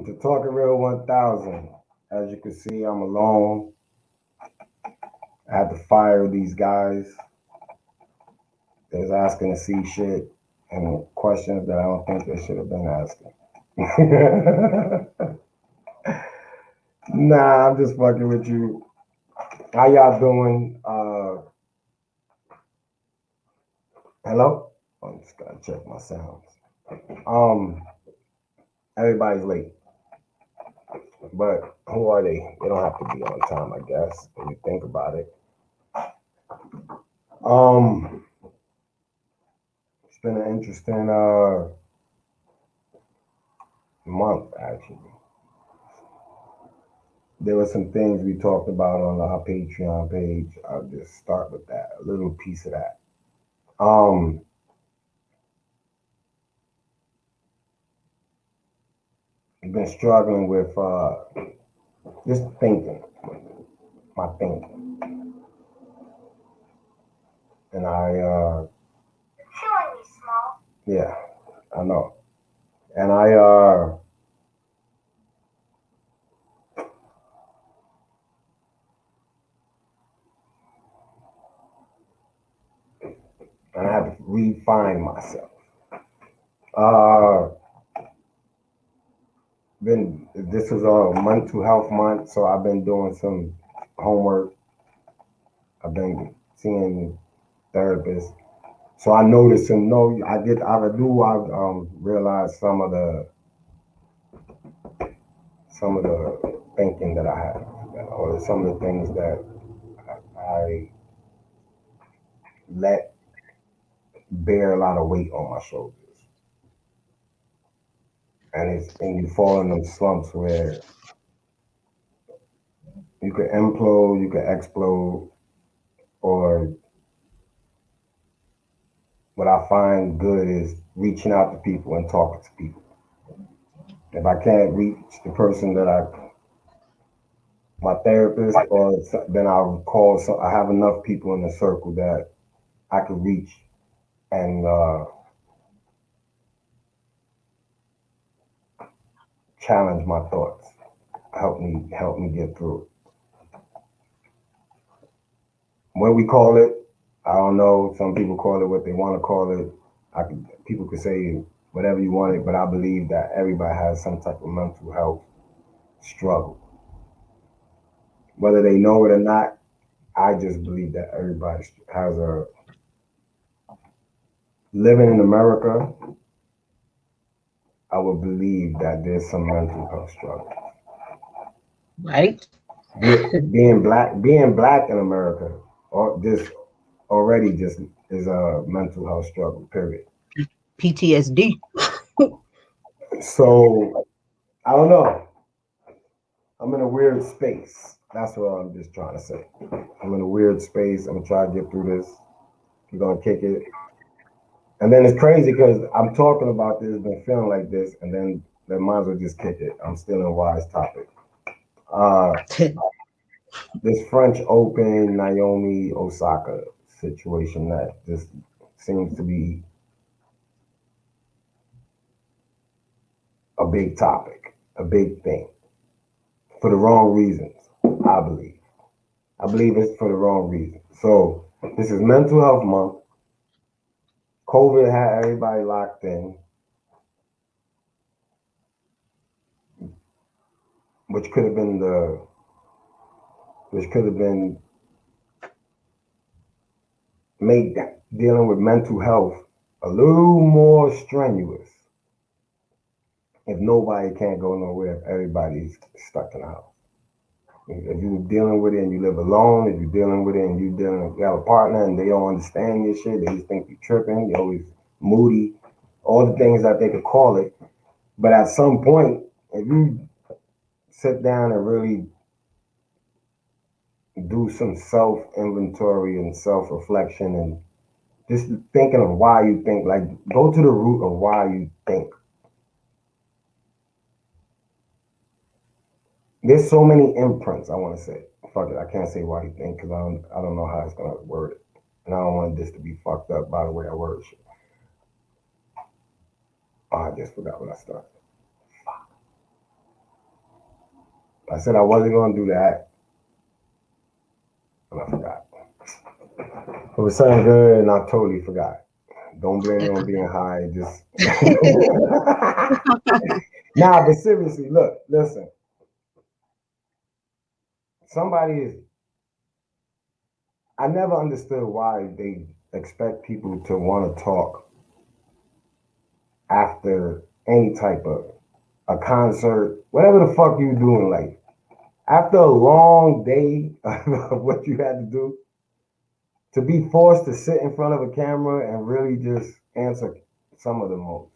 To Talk It Real 1000. As you can see, I'm alone. I had to fire these guys. They was asking to see shit and questions that I don't think they should have been asking. Nah, I'm just fucking with you. How y'all doing? Hello? I'm just gotta check my sounds. Um, everybody's late, but who are they? They don't have to be on time, I guess. When you think about it. Um, it's been an interesting month actually. There were some things we talked about on our Patreon page. I'll just start with that, a little piece of that. Um, I've been struggling with just thinking, my thinking, and Showing me small. yeah, I know, and I had to refine myself. Uh, been This was a mental health month, so I've been doing some homework. I've been seeing therapists. So I noticed and no, I realized some of the thinking that I have, or some of the things that I let bear a lot of weight on my shoulders. And you fall in those slumps where you could implode, you could explode, or what I find good is reaching out to people and talking to people. If I can't reach the person that my therapist, then I'll call. So I have enough people in the circle that I could reach and challenge my thoughts. Help me get through it. What we call it, I don't know. Some people call it what they want to call it. People could say whatever you want it, but I believe that everybody has some type of mental health struggle, whether they know it or not. I just believe that everybody has a living in America. I would believe that there's some mental health struggle. Right? Being black in America, or just already just is a mental health struggle. Period. PTSD. So I don't know. I'm in a weird space. That's what I'm just trying to say. I'm in a weird space. I'm gonna try to get through this. We're gonna kick it. And then it's crazy because I'm talking about this, been feeling like this, and then might as well just kick it. I'm still in Wise topic. Uh, this French Open Naomi Osaka situation that just seems to be a big topic, a big thing, for the wrong reasons, I believe. I believe it's for the wrong reasons. So this is Mental Health Month. COVID had everybody locked in, which could have been the which could have been made dealing with mental health a little more strenuous if nobody can't go nowhere, if everybody's stuck in the house. If you're dealing with it and you live alone, if you're dealing with it and you have a partner and they don't understand your shit, they just think you're tripping, you're always moody, all the things that they could call it. But at some point, if you sit down and really do some self inventory and self reflection and just thinking of why you think, like go to the root of why you think. There's so many imprints. I want to say, fuck it, I can't say why you think because I don't know how it's gonna word it, and I don't want this to be fucked up by the way I word shit. Oh, I just forgot what I started. I said I wasn't gonna do that, and I forgot. It was something good, and I totally forgot. Don't blame it on being high. Just nah, but seriously, look, listen. Somebody is. I never understood why they expect people to want to talk after any type of a concert, whatever the fuck you do in life. After a long day of what you had to do, to be forced to sit in front of a camera and really just answer some of the most.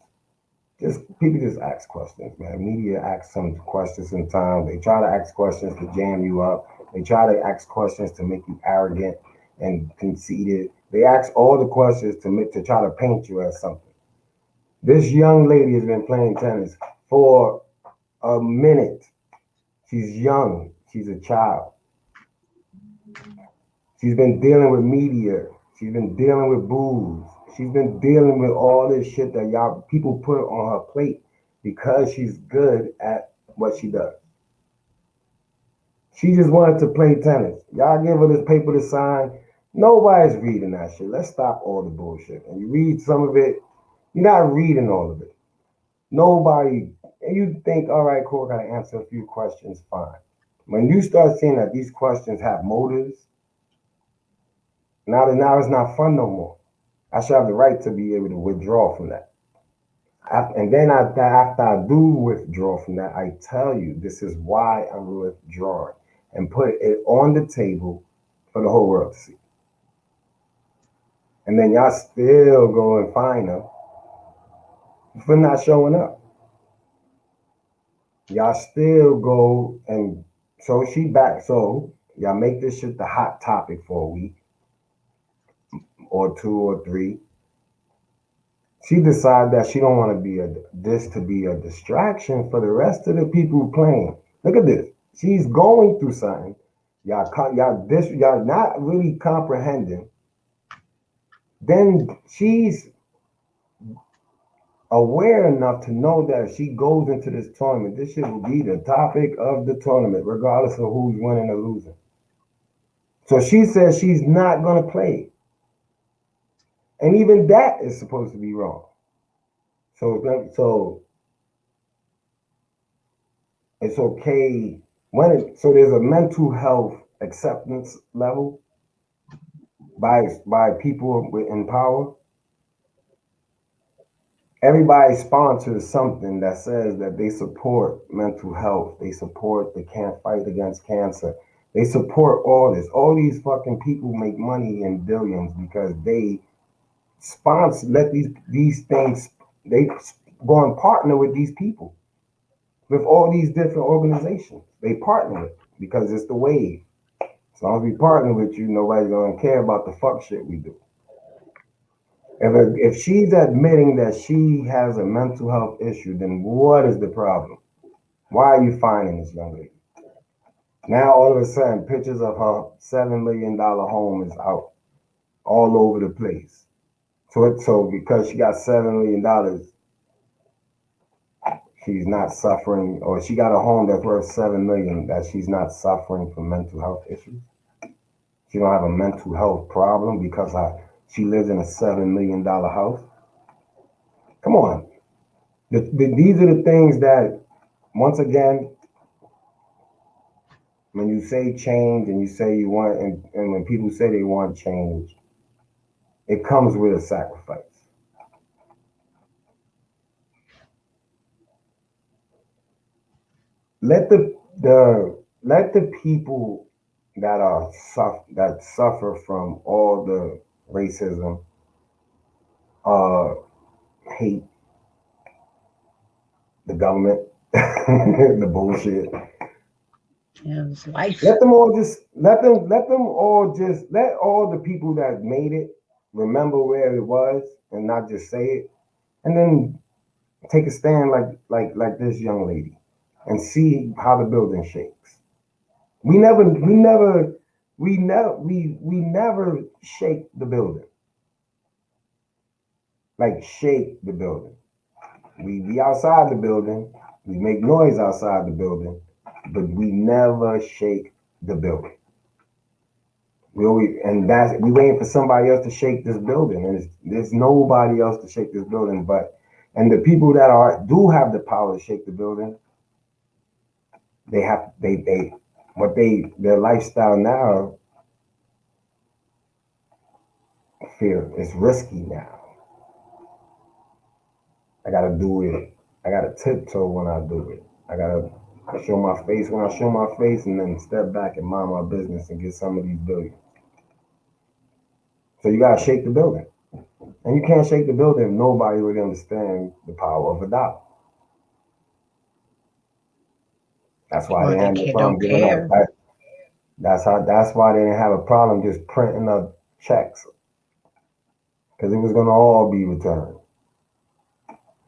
Just people just ask questions, man. Media asks some questions sometimes. They try to ask questions to jam you up. They try to ask questions to make you arrogant and conceited. They ask all the questions to try to paint you as something. This young lady has been playing tennis for a minute. She's young. She's a child. She's been dealing with media. She's been dealing with booze. She's been dealing with all this shit that y'all people put on her plate because she's good at what she does. She just wanted to play tennis. Y'all give her this paper to sign. Nobody's reading that shit. Let's stop all the bullshit. And you read some of it, you're not reading all of it. Nobody, and you think, all right, cool, I gotta answer a few questions, fine. When you start seeing that these questions have motives, now it's not fun no more. I should have the right to be able to withdraw from that. And then after I do withdraw from that, I tell you this is why I'm withdrawing and put it on the table for the whole world to see. And then y'all still go and find them for not showing up. Y'all still go and so she back. So y'all make this shit the hot topic for a week or two or three. She decided that she don't want to be this to be a distraction for the rest of the people playing. Look at this. She's going through something. Y'all not really comprehending. Then she's aware enough to know that if she goes into this tournament, this shit will be the topic of the tournament, regardless of who's winning or losing. So she says she's not gonna play. And even that is supposed to be wrong. So it's okay so there's a mental health acceptance level by people in power. Everybody sponsors something that says that they support mental health, they support the can't fight against cancer, they support all this. All these fucking people make money in billions because they sponsor let these things they go and partner with these people with all these different organizations. They partner with because it's the wave. As long as we partner with you, nobody's gonna care about the fuck shit we do. If she's admitting that she has a mental health issue, then what is the problem? Why are you finding this young lady? Now all of a sudden, pictures of her $7 million home is out all over the place. So because she got $7 million, she's not suffering, or she got a home that's worth 7 million that she's not suffering from mental health issues. She don't have a mental health problem because she lives in a $7 million house. Come on, these are the things that once again, when you say change and you say you want, and when people say they want change, it comes with a sacrifice. Let the people that suffer from all the racism, uh, hate, the government, the bullshit. Yeah, it's life. Let all the people that made it remember where it was and not just say it, and then take a stand like this young lady and see how the building shakes. We never we never we never shake the building. Like shake the building. We outside the building, we make noise outside the building, but we never shake the building. We always, and that's we waiting for somebody else to shake this building, and there's nobody else to shake this building. But and the people that are do have the power to shake the building, they what their lifestyle now fear is risky now. I gotta do it. I gotta tiptoe when I do it. I gotta show my face when I show my face, and then step back and mind my business and get some of these billions. So you gotta shake the building. And you can't shake the building if nobody really understands the power of a dollar. That's why Or they they had no kid problem don't giving out. care. That's why they didn't have a problem just printing up checks because it was gonna all be returned.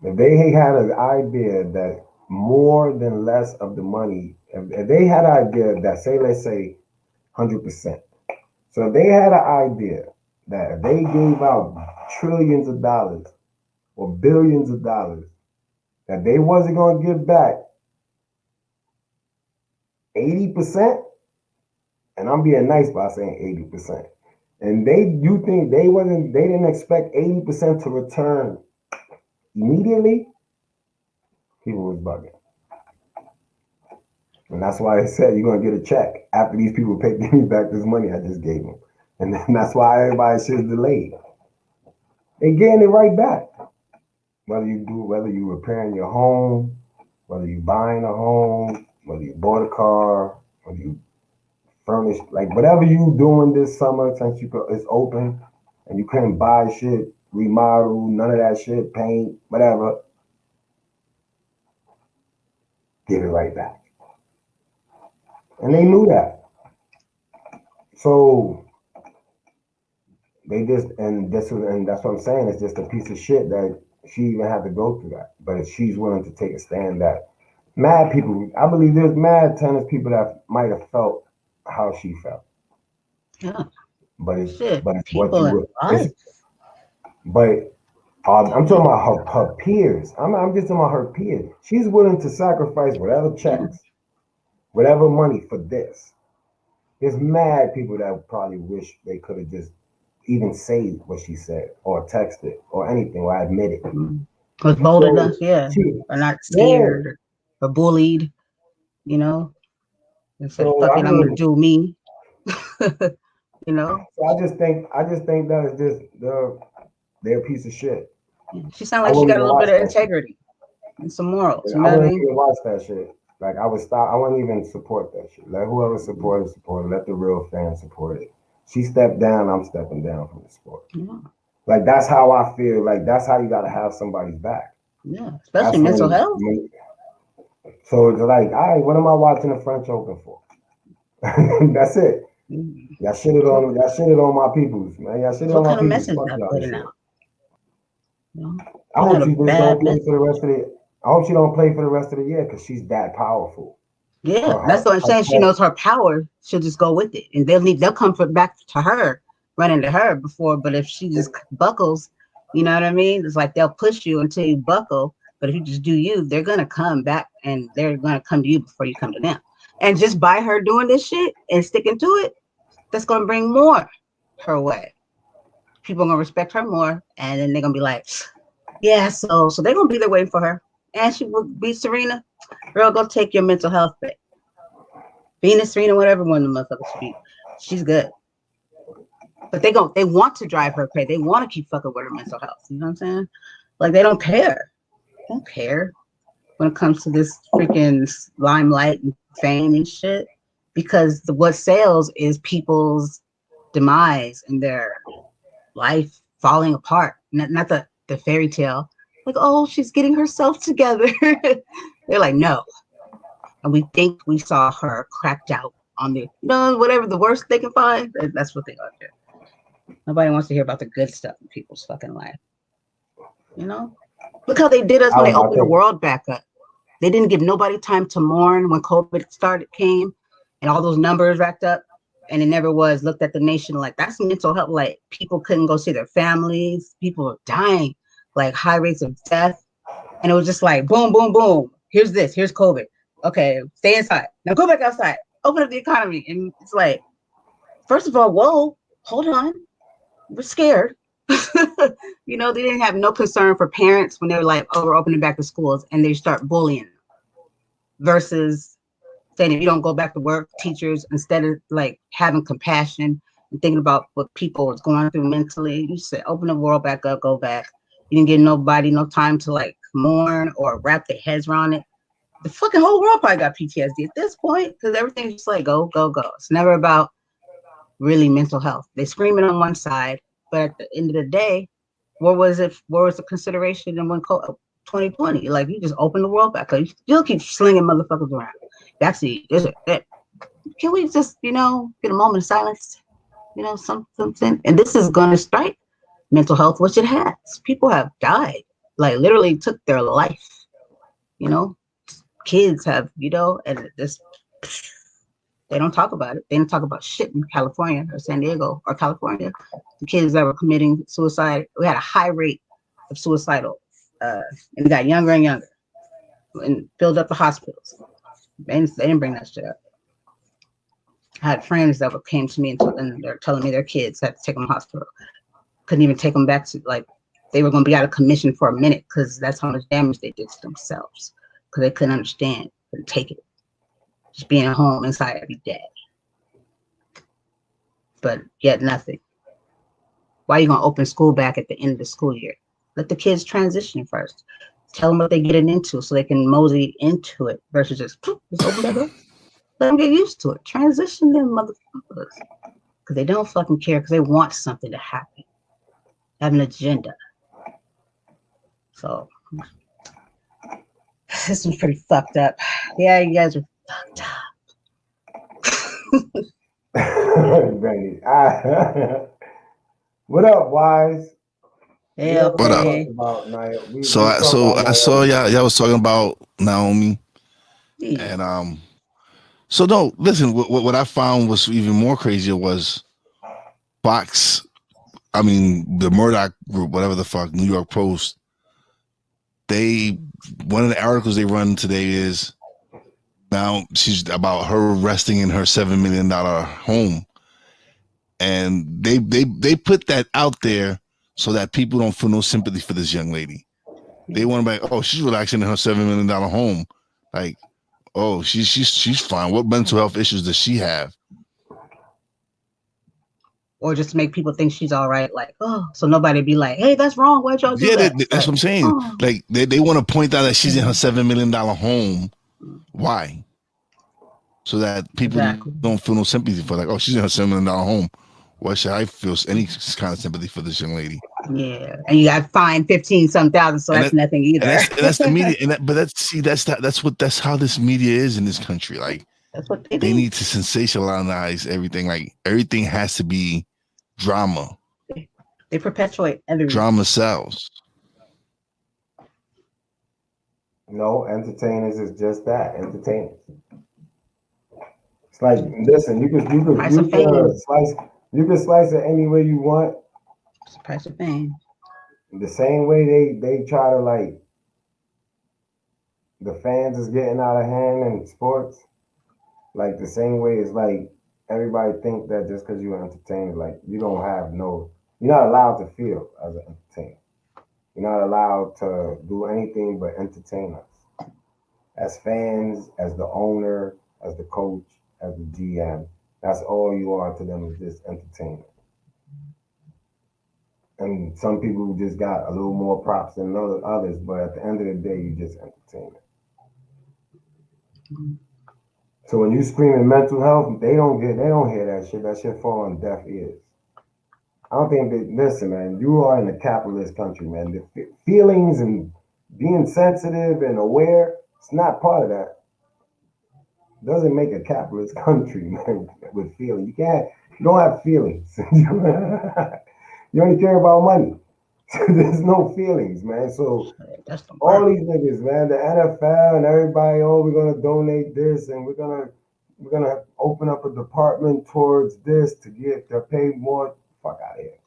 If they had an idea that more than less of the money, if they had an idea that say let's say 100%. So if they had an idea that if they gave out trillions of dollars or billions of dollars, that they wasn't gonna give back 80%, and I'm being nice by saying 80%. And you think they didn't expect 80% to return immediately? People was bugging. And that's why I said you're gonna get a check after these people pay me back this money I just gave them. And then that's why everybody shit's delayed. They getting it right back. Whether you repairing your home, whether you buying a home, whether you bought a car, whether you furnished, like whatever you doing this summer since it's open and you couldn't buy shit, remodel, none of that shit, paint, whatever, give it right back. And they knew that. So they just and that's what I'm saying, it's just a piece of shit that she even had to go through that. But if she's willing to take a stand that mad people, I believe there's mad tennis people that might have felt how she felt. Yeah. But Shit. but what People you in would it's life. but I'm talking about her peers. I'm just talking about her peers. She's willing to sacrifice whatever Yeah. checks, whatever money for this. There's mad people that probably wish they could have just even said what she said or texted or anything or admitted. Mm. Was bold enough, So yeah. she, Or not yeah. scared or bullied, you know, and said, So fuck I it, I'm gonna mean, do me. You know? so I just think that is just they're a piece of shit. Yeah. She sounded I like she wouldn't got a even little watch bit of that shit. integrity and some morals, you I know what I wouldn't mean? even watch that shit. Like I would stop. I wouldn't even support that shit. Let whoever support it, support it. Let the real fans support it. She stepped down. I'm stepping down from the sport. Yeah. Like that's how I feel. Like that's how you got to have somebody's back. Yeah. Especially That's mental health. so it's like, all right, what am I watching the French Open for? That's it. Mm. Y'all shitted on my peoples, man. Y'all shitted What on my kind of peoples. message Fuck that y'all and putting shit. out? You know? I Putting hope out a she just bad don't play for message. the rest of the. I hope she don't play for the rest of the year because she's that powerful. Yeah, Her, that's her, what I'm her saying. She knows her power. She'll just go with it, and they'll come back to her, run into her before. But if she just buckles, you know what I mean? It's like they'll push you until you buckle. But if you just do you, they're gonna come back and they're gonna come to you before you come to them. And just by her doing this shit and sticking to it, that's gonna bring more her way. People are gonna respect her more, and then they're gonna be like, yeah. So they're gonna be there waiting for her, and she will be Serena. Girl, go take your mental health back. Venus, Serena, whatever one of the motherfuckers should be. She's good. But they want to drive her crazy. They want to keep fucking with her mental health. You know what I'm saying? Like they don't care. They don't care when it comes to this freaking limelight and fame and shit. Because what sells is people's demise and their life falling apart. Not the fairy tale. Like, oh, she's getting herself together. They're like, no. And we think we saw her cracked out on the whatever the worst they can find. That's what they are do. Nobody wants to hear about the good stuff in people's fucking life. You know, look how they did us I when they don't know. I opened the think world back up. They didn't give nobody time to mourn when COVID came, and all those numbers racked up, and it never was looked at the nation like that's mental health. Like people couldn't go see their families, people were dying, like high rates of death, and it was just like boom, boom, boom. Here's COVID. Okay, stay inside. Now go back outside. Open up the economy. And it's like, first of all, whoa, hold on. We're scared. They didn't have no concern for parents when they were like, oh, we're opening back the schools, and they start bullying them versus saying if you don't go back to work, teachers, instead of like having compassion and thinking about what people is going through mentally, you said open the world back up, go back. You didn't give nobody no time to like mourn or wrap their heads around it. The fucking whole world probably got PTSD at this point because everything's just like go, go, go. It's never about really mental health. They scream it on one side, but at the end of the day, what was it? What was the consideration in 2020? Like you just open the world back up. You still keep slinging motherfuckers around. That's it. Can we just, get a moment of silence? Something. And this is going to strike mental health, which it has. People have died, like literally took their life. You know, kids have, and this they don't talk about it. They don't talk about shit in California or San Diego or California. The kids that were committing suicide, we had a high rate of suicidal, and it got younger and younger, and filled up the hospitals. They didn't bring that shit up. I had friends that came to me and they're telling me their kids had to take them to the hospital. Couldn't even take them back to like they were going to be out of commission for a minute because that's how much damage they did to themselves because they couldn't understand, couldn't take it, just being at home inside every day. But yet nothing. Why are you going to open school back at the end of the school year? Let the kids transition first. Tell them what they're getting into so they can mosey into it versus just open that door. Let them get used to it. Transition them motherfuckers. Because they don't fucking care because they want something to happen. Have an agenda. So this one's pretty fucked up. Yeah, you guys are fucked up. What up, Wise? We Hell, already What up? talked Faye. about Naomi. So We I talked so about I saw Naomi. y'all was talking about Naomi Yeah. and so no, listen, what I found was even more crazier was Fox, I mean the Murdoch group, whatever the fuck, New York Post, they one of the articles they run today is now she's about her resting in her $7 million home. And they put that out there so that people don't feel no sympathy for this young lady. They want to be like, oh, she's relaxing in her $7 million home. Like, oh, she's fine. What mental health issues does she have? Or just to make people think she's all right. Like, oh, so nobody be like, hey, that's wrong. Why'd y'all do Yeah, that? that's what I'm saying. Oh, Like, they want to point out that she's in her $7 million home. Why? So that people exactly. don't feel no sympathy for, like, oh, she's in her $7 million home. Why should I feel any kind of sympathy for this young lady? Yeah, and you got fined 15 some thousand, so And that's nothing either. that's the media. But that's how this media is in this country. Like, That's what they they do. need to sensationalize everything. Like, everything has to be drama. They perpetuate everything. Drama sells. No, entertainers is just that, entertainers. It's like, listen, Price of fame. you can slice it any way you want. It's the price of fame. The same way they try to like the fans is getting out of hand in sports. Like the same way it's like everybody think that just because you're an entertainer, like you don't have no, you're not allowed to feel as an entertainer. You're not allowed to do anything but entertain us. As fans, as the owner, as the coach, as the GM, that's all you are to them is just entertainment. And some people just got a little more props than others, but at the end of the day, you just entertainment. So when you screaming mental health, they don't hear that shit. That shit fall on deaf ears. I don't think they listen, man. You are in a capitalist country, man. The feelings and being sensitive and aware, it's not part of that. Doesn't make a capitalist country, man, with feeling. You don't have feelings. You only care about money. There's no feelings, man. So That's the all word. these niggas, man, the NFL and everybody, oh, we're gonna donate this and we're gonna open up a department towards this to get to pay more. Fuck out of here.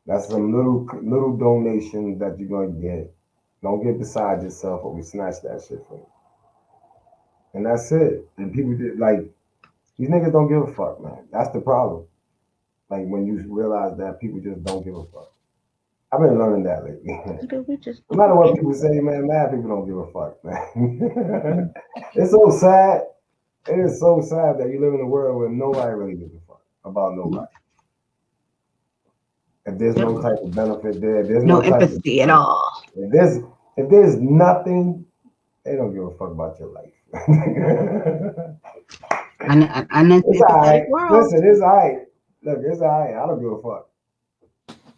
That's some little donation that you're gonna get. Don't get beside yourself or we snatch that shit from you. and that's it. And people did like these niggas don't give a fuck, man. That's the problem. Like when you realize that people just don't give a fuck. I've been learning that lately. Nigga, we just No matter what people say, man, mad people don't give a fuck, man. It's so sad. It is so sad that you live in a world where nobody really gives a fuck about nobody. If there's no type of benefit there, if there's no no type of empathy at all. if there's if there's nothing, they don't give a fuck about your life. An It's empathetic alright. world. Listen, it's alright. Look, it's alright. I don't give a fuck.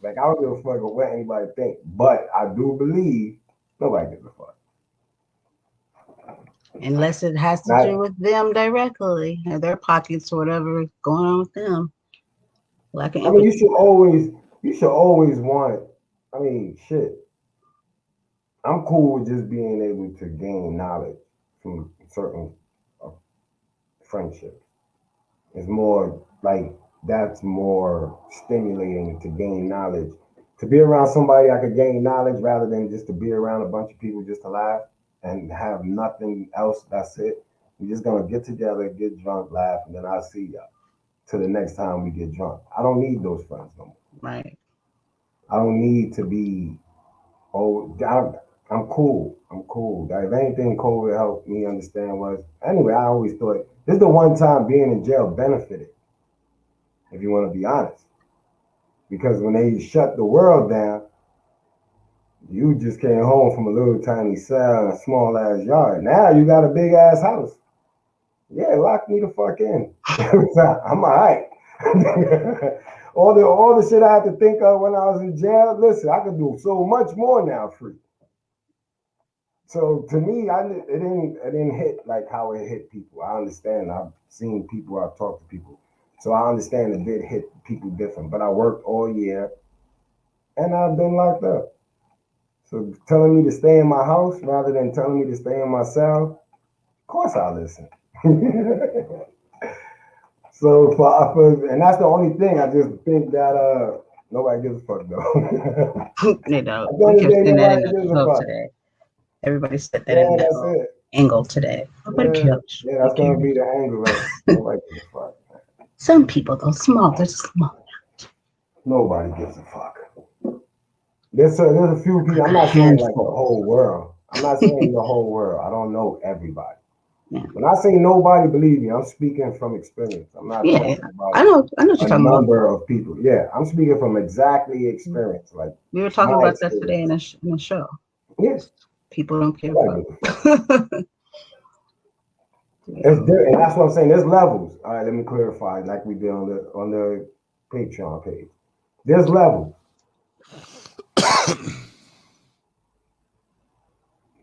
Like I don't give a fuck what anybody think, but I do believe nobody gives a fuck. Unless it has to do Not, with them directly and their pockets or whatever is going on with them. Like an I mean, empathy. you should always want. I mean, shit. I'm cool with just being able to gain knowledge from certain uh, friendships. It's more like that's more stimulating to gain knowledge. To be around somebody I could gain knowledge rather than just to be around a bunch of people just to laugh and have nothing else. That's it. We're just gonna get together, get drunk, laugh, and then I'll see y'all. Till the next time we get drunk. I don't need those friends no more. Right. I don't need to be I'm cool. I'm cool. If anything, COVID helped me understand was anyway. I always thought this is the one time being in jail benefited. If you want to be honest, because when they shut the world down, you just came home from a little tiny cell in a small ass yard. Now you got a big ass house. Yeah, lock me the fuck in. I'm alright. All the shit I had to think of when I was in jail. Listen, I can do so much more now free. So to me, it didn't hit like how it hit people. I understand. I've seen people. I've talked to people, so I understand it did hit people different. But I worked all year, and I've been locked up. So telling me to stay in my house rather than telling me to stay in my cell, of course I listen. So and that's the only thing. I just think that nobody gives a fuck though. You know, At the we end of the kept day, seeing that in nobody the gives a show fuck. today. Everybody said that in Yeah, the that's it. angle today. Nobody Yeah, cares. yeah, They that's gonna care. be the angle. That's nobody gives a fuck. Some people though, small, they're small. Nobody gives a fuck. There's a few people. I'm A not saying like the handful. whole world. I'm not saying the whole world. I don't know everybody. Yeah. When I say nobody, believe me, I'm speaking from experience. I'm not Yeah, yeah. talking about I know what you're a talking about. number of people. Yeah, I'm speaking from exactly experience, like We were talking my about that today experience. in the show. Yeah, People don't care nobody about. gives a fuck. You It's know. and that's what I'm saying. There's levels. All right, let me clarify, like we did on the Patreon page. There's levels.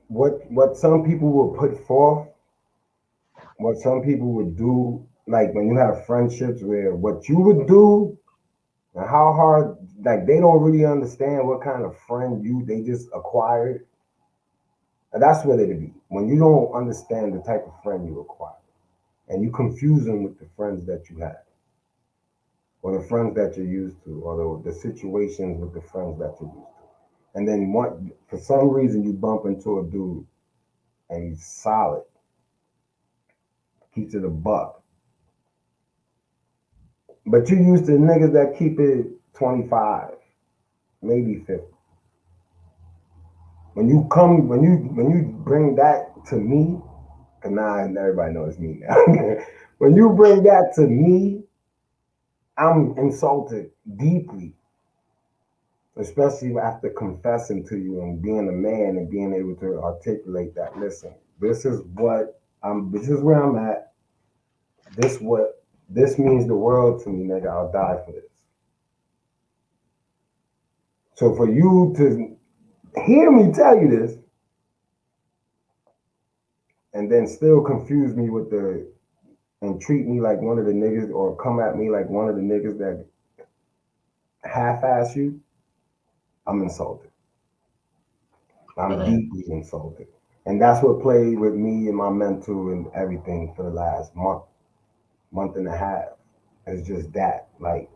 What some people will put forth, what some people would do, like when you have friendships where what you would do and how hard, like they don't really understand what kind of friend they just acquired. And that's what it'd be when you don't understand the type of friend you acquire and you confuse them with the friends that you have or the friends that you're used to or the situations with the friends that you're used to. And then for some reason you bump into a dude and he's solid, keeps it a buck. But you used to niggas that keep it 25, maybe 50. When you bring that to me, cause now everybody knows me now. When you bring that to me, I'm insulted deeply, especially after confessing to you and being a man and being able to articulate that. Listen, this is where I'm at. This means the world to me, nigga. I'll die for this. So for you to hear me tell you this and then still confuse me with the and treat me like one of the niggas or come at me like one of the niggas that half-ass you, I'm insulted. I'm But deeply insulted. And that's what played with me and my mental and everything for the last month and a half. It's just that. Like,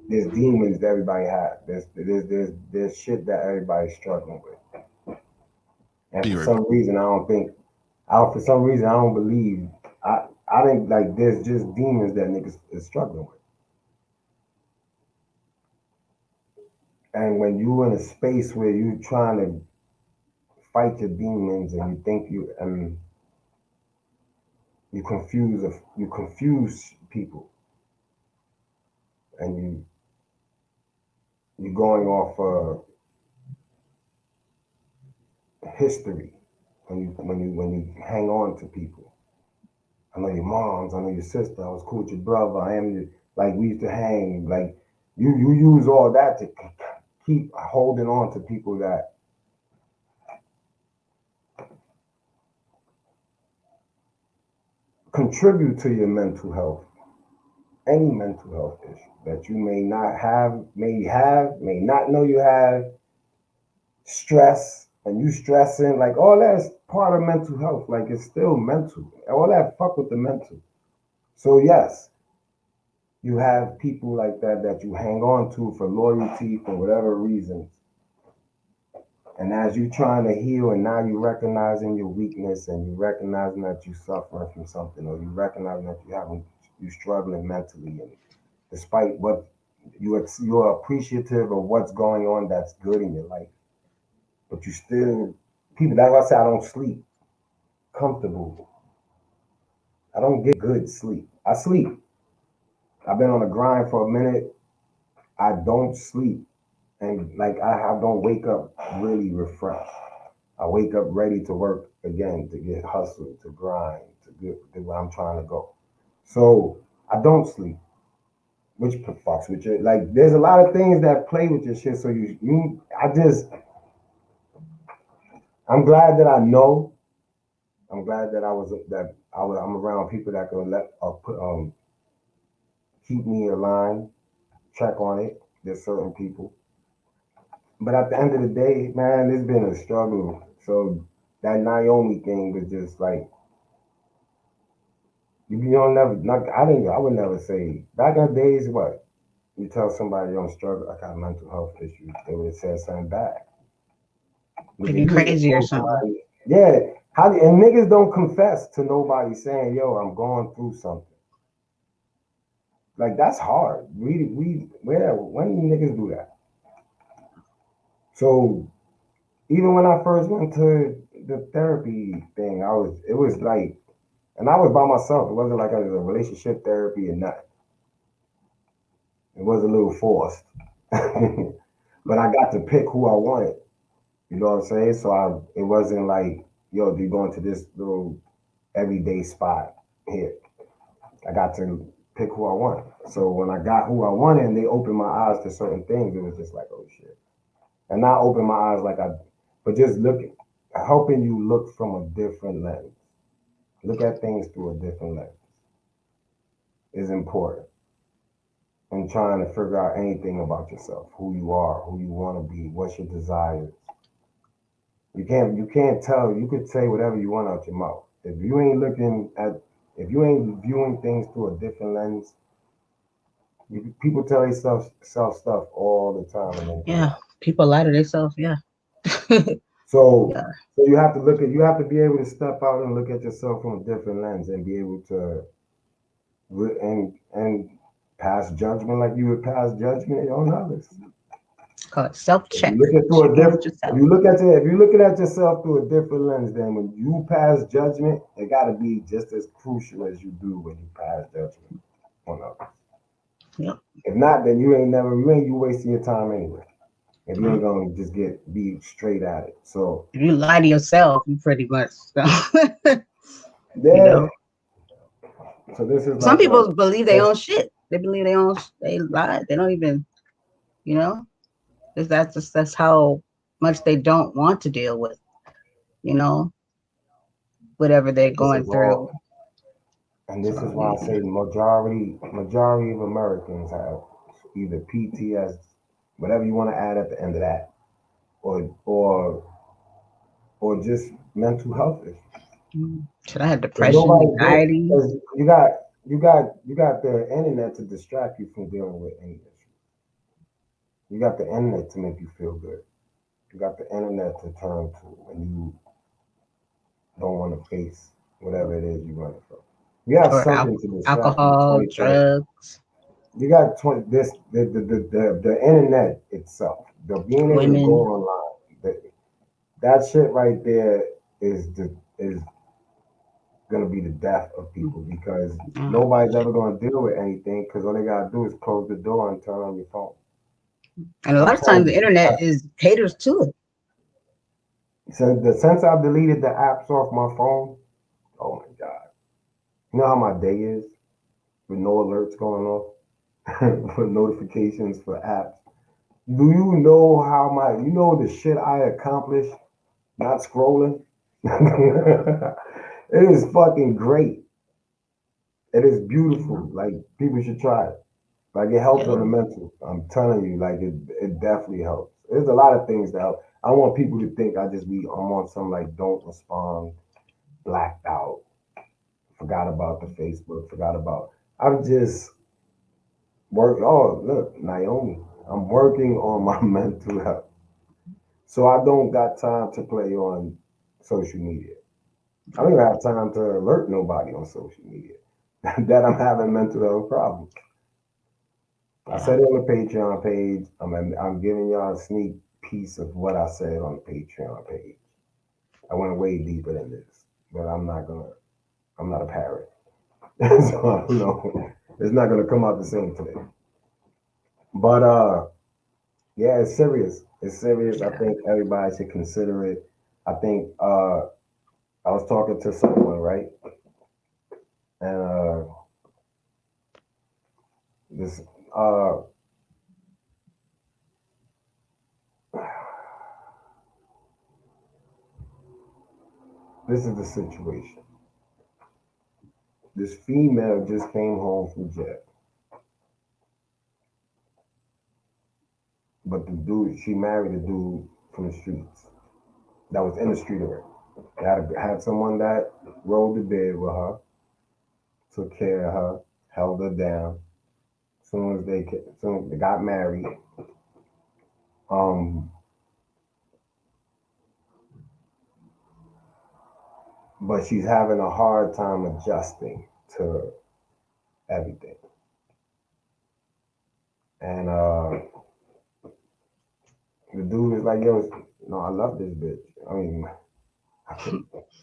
there's demons that everybody has. There's shit that everybody's struggling with. And for Period. some reason, I don't think, for some reason, I don't believe, I think like there's just demons that niggas is struggling with. And when you in a space where you trying to fight your demons and you think you confuse people and you're going off history when you hang on to people. I know your moms, I know your sister, I was cool with your brother, I am your, like we used to hang, like you use all that to keep holding on to people that contribute to your mental health, any mental health issue that you may not know you have, stress, and you stressing, like all that's part of mental health. Like it's still mental. All that fuck with the mental. So yes, you have people like that that you hang on to for loyalty for whatever reasons. And as you trying to heal and now you recognizing your weakness and you recognizing that you suffering from something or you recognizing that you struggling mentally and despite what you're appreciative of what's going on that's good in your life. But you still people that's why I say I don't sleep comfortable. I don't get good sleep. I sleep. I've been on a grind for a minute. I don't sleep. And like I don't wake up really refreshed. I wake up ready to work again, to get hustled, to grind, to get where I'm trying to go. So I don't sleep, which fucks with you. Like there's a lot of things that play with your shit. So I'm glad that I know. I'm glad that I'm around people that can keep me aligned, check on it. There's certain people. But at the end of the day, man, it's been a struggle. So that Naomi thing was just like you don't never not I would never say back in the days what you tell somebody you don't struggle, I got mental health issues, they would have said something bad. Like Like if you you was crazy or told something. somebody, yeah, and niggas don't confess to nobody saying, yo, I'm going through something. Like that's hard. Where when niggas do that? So even when I first went to the therapy thing, it was like, and I was by myself. It wasn't like I was a relationship therapy and nothing. It was a little forced, but I got to pick who I wanted. You know what I'm saying? So it wasn't like, yo, you going to this little everyday spot here. I got to pick who I want. So when I got who I wanted and they opened my eyes to certain things, it was just like, oh shit. And not open my eyes but just looking, helping you look from a different lens. Look at things through a different lens is important. And trying to figure out anything about yourself, who you are, who you want to be, what's your desires. You can't tell. You could say whatever you want out your mouth. If you ain't viewing things through a different lens, people tell themselves self stuff all the time and then Yeah, people lie to themselves. Yeah, so yeah. you have to be able to step out and look at yourself from a different lens and be able to and pass judgment like you would pass judgment on others. Call it self If you check. look at through a Check in with different, if yourself. you look at it, if you're looking at yourself through a different lens, then when you pass judgment, it got to be just as crucial as you do when you pass judgment on others. Yep. If not, then you wasting your time anyway. If you ain't gonna just be straight at it. So If you lie to yourself, you pretty much so, you yeah. know. So this is Some like a people believe they that's own shit. They believe they lie. They don't even, you know. Because that's how much they don't want to deal with, you know, whatever they're this going is all, through. and this is So why I say majority of Americans have either PTS, whatever you want to add at the end of that, or just mental health issues. should I have Because depression, nobody get anxiety? because you got the internet to distract you from dealing with any issue. You got the internet to make you feel good. You got the internet to turn to when you don't want to face whatever it is you're running from. You have Or something to distract you alcohol, 24. drugs, You got 20 this the internet itself, the being able to go women. online, that shit right there is gonna be the death of people because Uh, nobody's ever gonna deal with anything because all they gotta do is close the door and turn on your phone. and a I'm lot of times telling the you, internet is caters to it. since I've deleted the apps off my phone, oh my god, you know how my day is with no alerts going off, for notifications for apps. Do you know how you know the shit I accomplished not scrolling? It is fucking great. It is beautiful. Like people should try it. Like it helps Yeah. on the mental. I'm telling you, like it definitely helps. There's a lot of things that help. I want people to think I'm on some like don't respond, blacked out, forgot about the Facebook, forgot about. I'm just Oh, look, Naomi. I'm working on my mental health. So I don't got time to play on social media. I don't even have time to alert nobody on social media that I'm having mental health problems. I Yeah. said it on the Patreon page. I'm giving y'all a sneak piece of what I said on the Patreon page. I went way deeper than this, but I'm not a parrot. So I don't know. It's not gonna come out the same today. But yeah, it's serious. It's serious. I Yeah. think everybody should consider it. I think I was talking to someone, right? And this uh this is the situation. This female just came home from jail, but the dude she married a dude from the streets that was in the street already. Had someone that rolled the bed with her, took care of her, held her down. Soon as they got married, um, but she's having a hard time adjusting to everything. And the dude is like, "Yo, no, I love this bitch." I mean,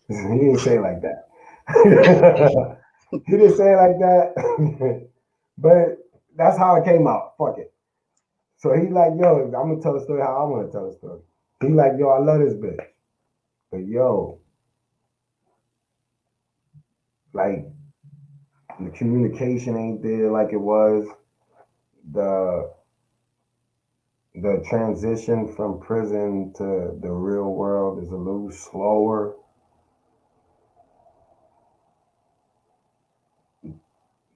he didn't say it like that. He didn't say it like that, but that's how it came out. Fuck it. So he's like, "Yo, I'm gonna tell the story how I want to tell the story." He's like, "Yo, I love this bitch, but yo, like the communication ain't there like it was. The the transition from prison to the real world is a little slower.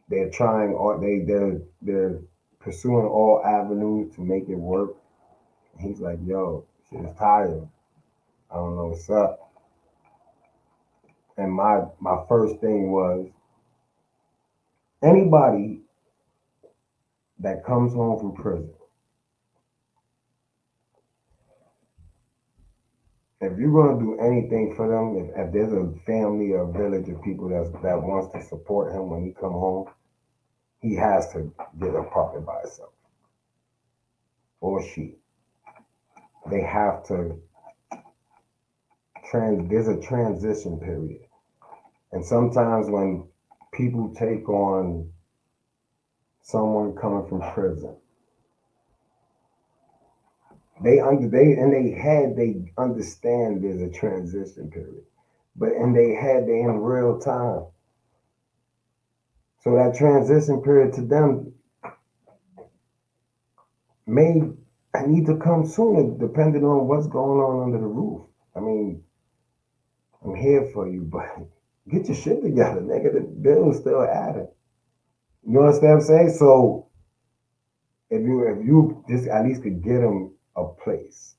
They're trying all they're pursuing all avenues to make it work." He's like, "Yo, shit is tired. I don't know what's up." And my first thing was anybody that comes home from prison, if you're gonna do anything for them, if there's a family or village of people that wants to support him when he come home, he has to get an apartment by himself or she. They have to there's a transition period. And sometimes when people take on someone coming from prison, they in their head they understand there's a transition period. But in their head they in real time. So that transition period to them may need to come sooner depending on what's going on under the roof. I mean, I'm here for you, but get your shit together, nigga. The bill's still adding. You understand what I'm saying? So if you just at least could get them a place,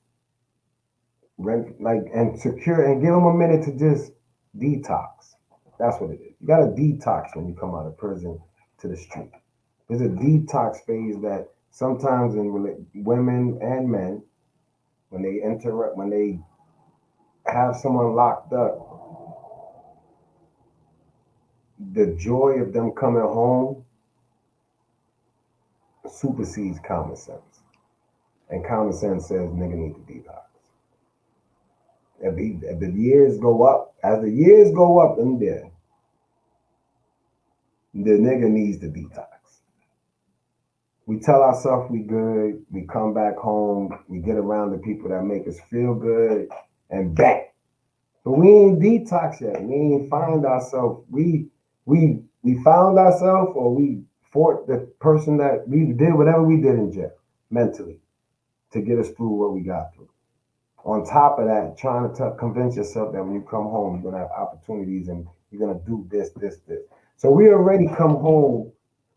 rent like and secure and give them a minute to just detox. That's what it is. You got to detox when you come out of prison to the street. There's a detox phase that sometimes in women and men when they have someone locked up, the joy of them coming home supersedes common sense. And common sense says nigga need to detox. If the years go up, as the years go up in there, the nigga needs to detox. We tell ourselves we good, we come back home, we get around the people that make us feel good, and bang. But we ain't detox yet. We ain't find ourselves. We found ourselves, or we fought the person that we did whatever we did in jail mentally to get us through what we got through. On top of that, trying to convince yourself that when you come home, you're gonna have opportunities and you're gonna do this, this, this. So we already come home,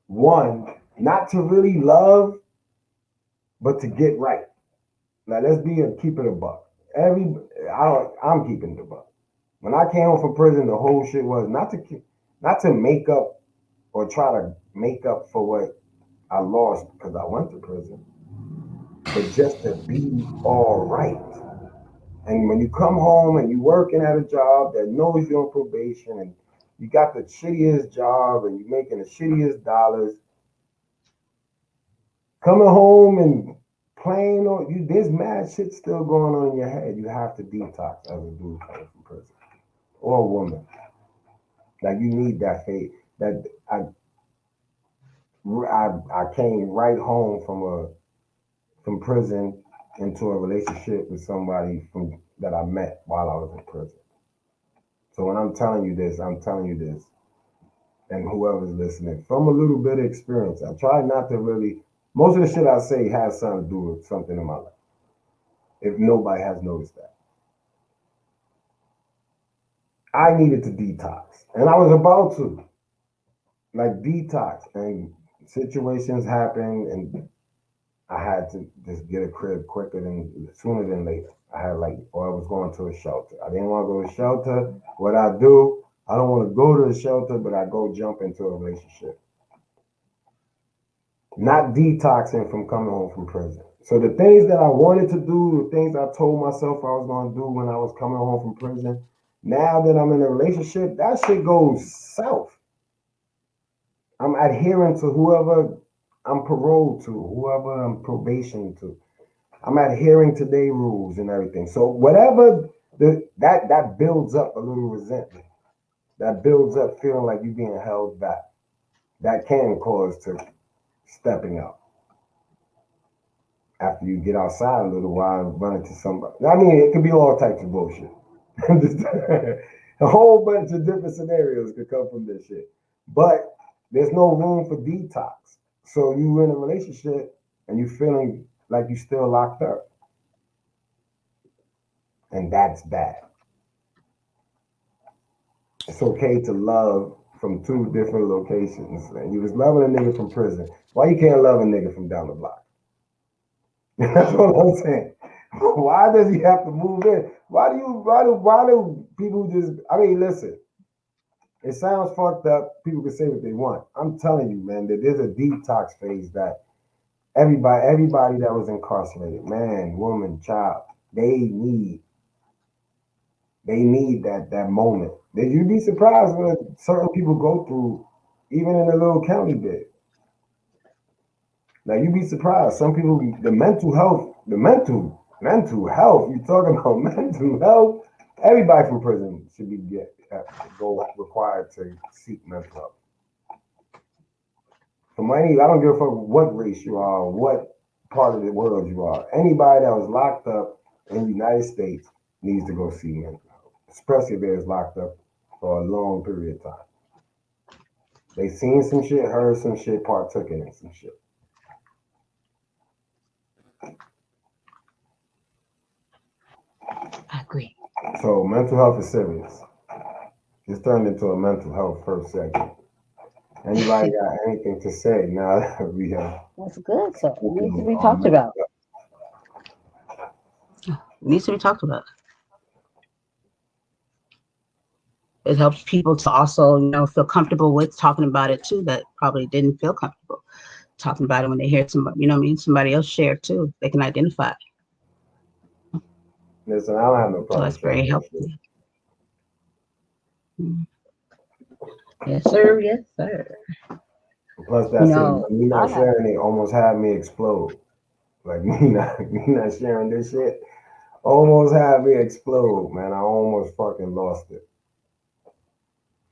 one, not to really love, but to get right. Now let's keep it a buck. I'm keeping it a buck. When I came home from prison, the whole shit was not to make up or try to make up for what I lost because I went to prison, but just to be all right. And when you come home and you working at a job that knows you're on probation and you got the shittiest job and you're making the shittiest dollars, coming home and playing on you, there's mad shit still going on in your head. You have to detox as a dude coming from prison or a woman. Like you need that faith. That I came right home from prison into a relationship with somebody from that I met while I was in prison. So when I'm telling you this, and whoever's listening, from a little bit of experience, I try not to really. Most of the shit I say has something to do with something in my life. If nobody has noticed that, I needed to detox, and I was about to like detox, and situations happened, and I had to just get a crib sooner than later. I had or I was going to a shelter. I didn't want to go to a shelter. What I do, I don't want to go to a shelter, but I go jump into a relationship. Not detoxing from coming home from prison. So the things that I wanted to do, the things I told myself I was going to do when I was coming home from prison, now that I'm in a relationship, that shit goes south. I'm adhering to whoever I'm paroled to, whoever I'm probation to. I'm adhering to their rules and everything. So whatever that builds up a little resentment. That builds up feeling like you're being held back. That can cause to stepping out after you get outside a little while and run into somebody. I mean, it could be all types of bullshit. A whole bunch of different scenarios could come from this shit. But there's no room for detox. So you in a relationship and you feeling like you still locked up. And that's bad. It's okay to love from two different locations. And you was loving a nigga from prison. Why you can't love a nigga from down the block? That's what I'm saying. Why does he have to move in? Why do people just I mean listen, it sounds fucked up. People can say what they want. I'm telling you, man, that there's a detox phase that everybody that was incarcerated, man, woman, child, they need that moment. That you'd be surprised what certain people go through, even in a little county bit. Now you'd be surprised. Some people, the mental health, mental health. You talking about mental health? Everybody from prison should be go required to seek mental health. From I don't give a fuck what race you are, what part of the world you are. Anybody that was locked up in the United States needs to go see mental health, especially if they're locked up for a long period of time. They seen some shit, heard some shit, partook in some shit. I agree. So mental health is serious. It's turned into a mental health first segment. Anybody got anything to say now that we have That's good. So it needs to spoken be on talked mental about. It needs to be talked about. It helps people to also, feel comfortable with talking about it too. That probably didn't feel comfortable talking about it when they hear somebody, somebody else share too. They can identify. Listen, I don't have no So problem that's very sharing that helpful. shit. Mm. Yes, sir. Yes, sir. Plus, that shit, No, me I not have. sharing it almost had me explode. Like me not sharing this shit almost had me explode, man. I almost fucking lost it.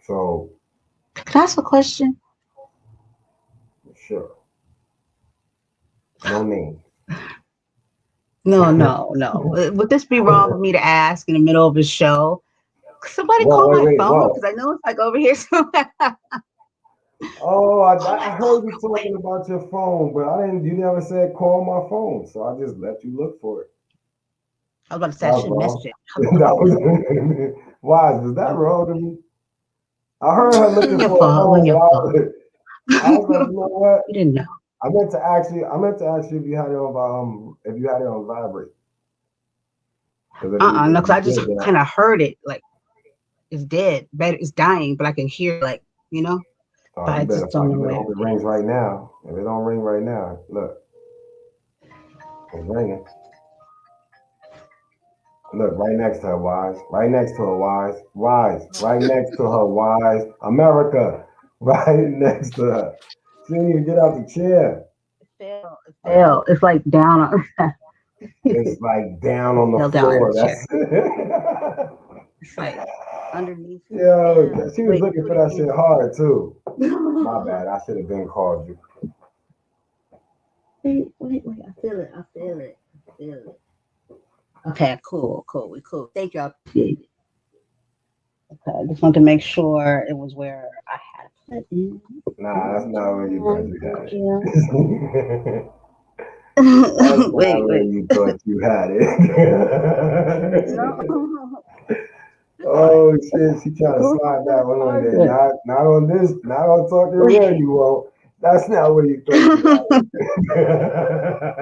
So Can I ask a question? sure, no name. No, no, no. Would this be wrong for me to ask in the middle of a show? Somebody Whoa, call wait, my wait, phone whoa. because I know it's like over here somewhere. Oh, Call I my phone heard you real quick. talking about your phone, but I didn't. You never said call my phone, so I just let you look for it. I was about to say I That's should message all. it. That was why is that wrong to me? I heard her When looking your for a fault. When phone, but your fault. I was like, you know what? You didn't know. I meant to ask you if you had it on if you had it on vibrate. Because No, if because you I just did, then kind of heard it like it's dead, but it's dying, but I can hear like but I you better just don't know you better where hope it it rings is. right now. If it don't ring right now, look, it's ringing. Look, right next to her, wise. Right next to her, wise. Wise. Right next to her, wise. America. Right next to her. She didn't even get out the chair. It fell. It Like, fell. It's like down on. it's like down on It the fell down in the floor. chair. That's it. It's like underneath it. Yo, Yeah. she was Wait, looking what for do you that think? shit hard too. My wait, bad. I should have been called you. wait. I feel it. I feel it. I feel it. Okay, cool, cool. We cool. Thank you. I appreciate it. Okay, I just wanted to make sure it was where I had put in. Nah, that's not where you thought you Thank had you. it. That's not wait, where wait. you thought you had it. No. Oh shit, she trying to Who's slide the that one on there. charger? Not on this, not on talking real, Wait. you won't. That's not where you thought you had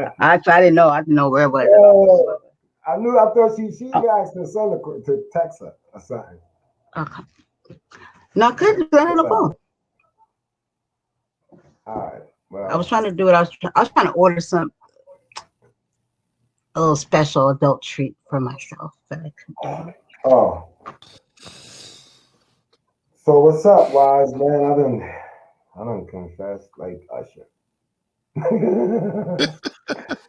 it. I didn't know. I didn't know where it was at all Yo, whatsoever. I thought she Oh, asked her son to text her or something. okay. No, I couldn't do it on What's the up? phone. All right. I was Well, trying to do it. I was trying to order a little special adult treat for myself that I could do. oh, so what's up, wise man? I done confessed like Usher.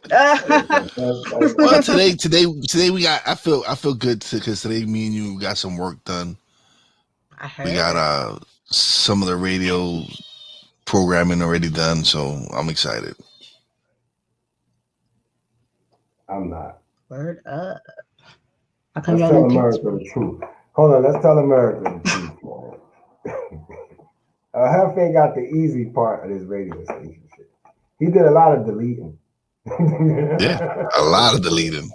Confessed like Well, Usher. today we got. I feel good because today me and you got some work done. I We got heard. some of the radio programming already done, so I'm excited. I'm not. Word up. How come Let's y'all tell didn't text America me? the truth. Hold on, let's tell America the truth, man. Hefe got the easy part of this radio station shit. He did a lot of deleting. Yeah, a lot of deleting.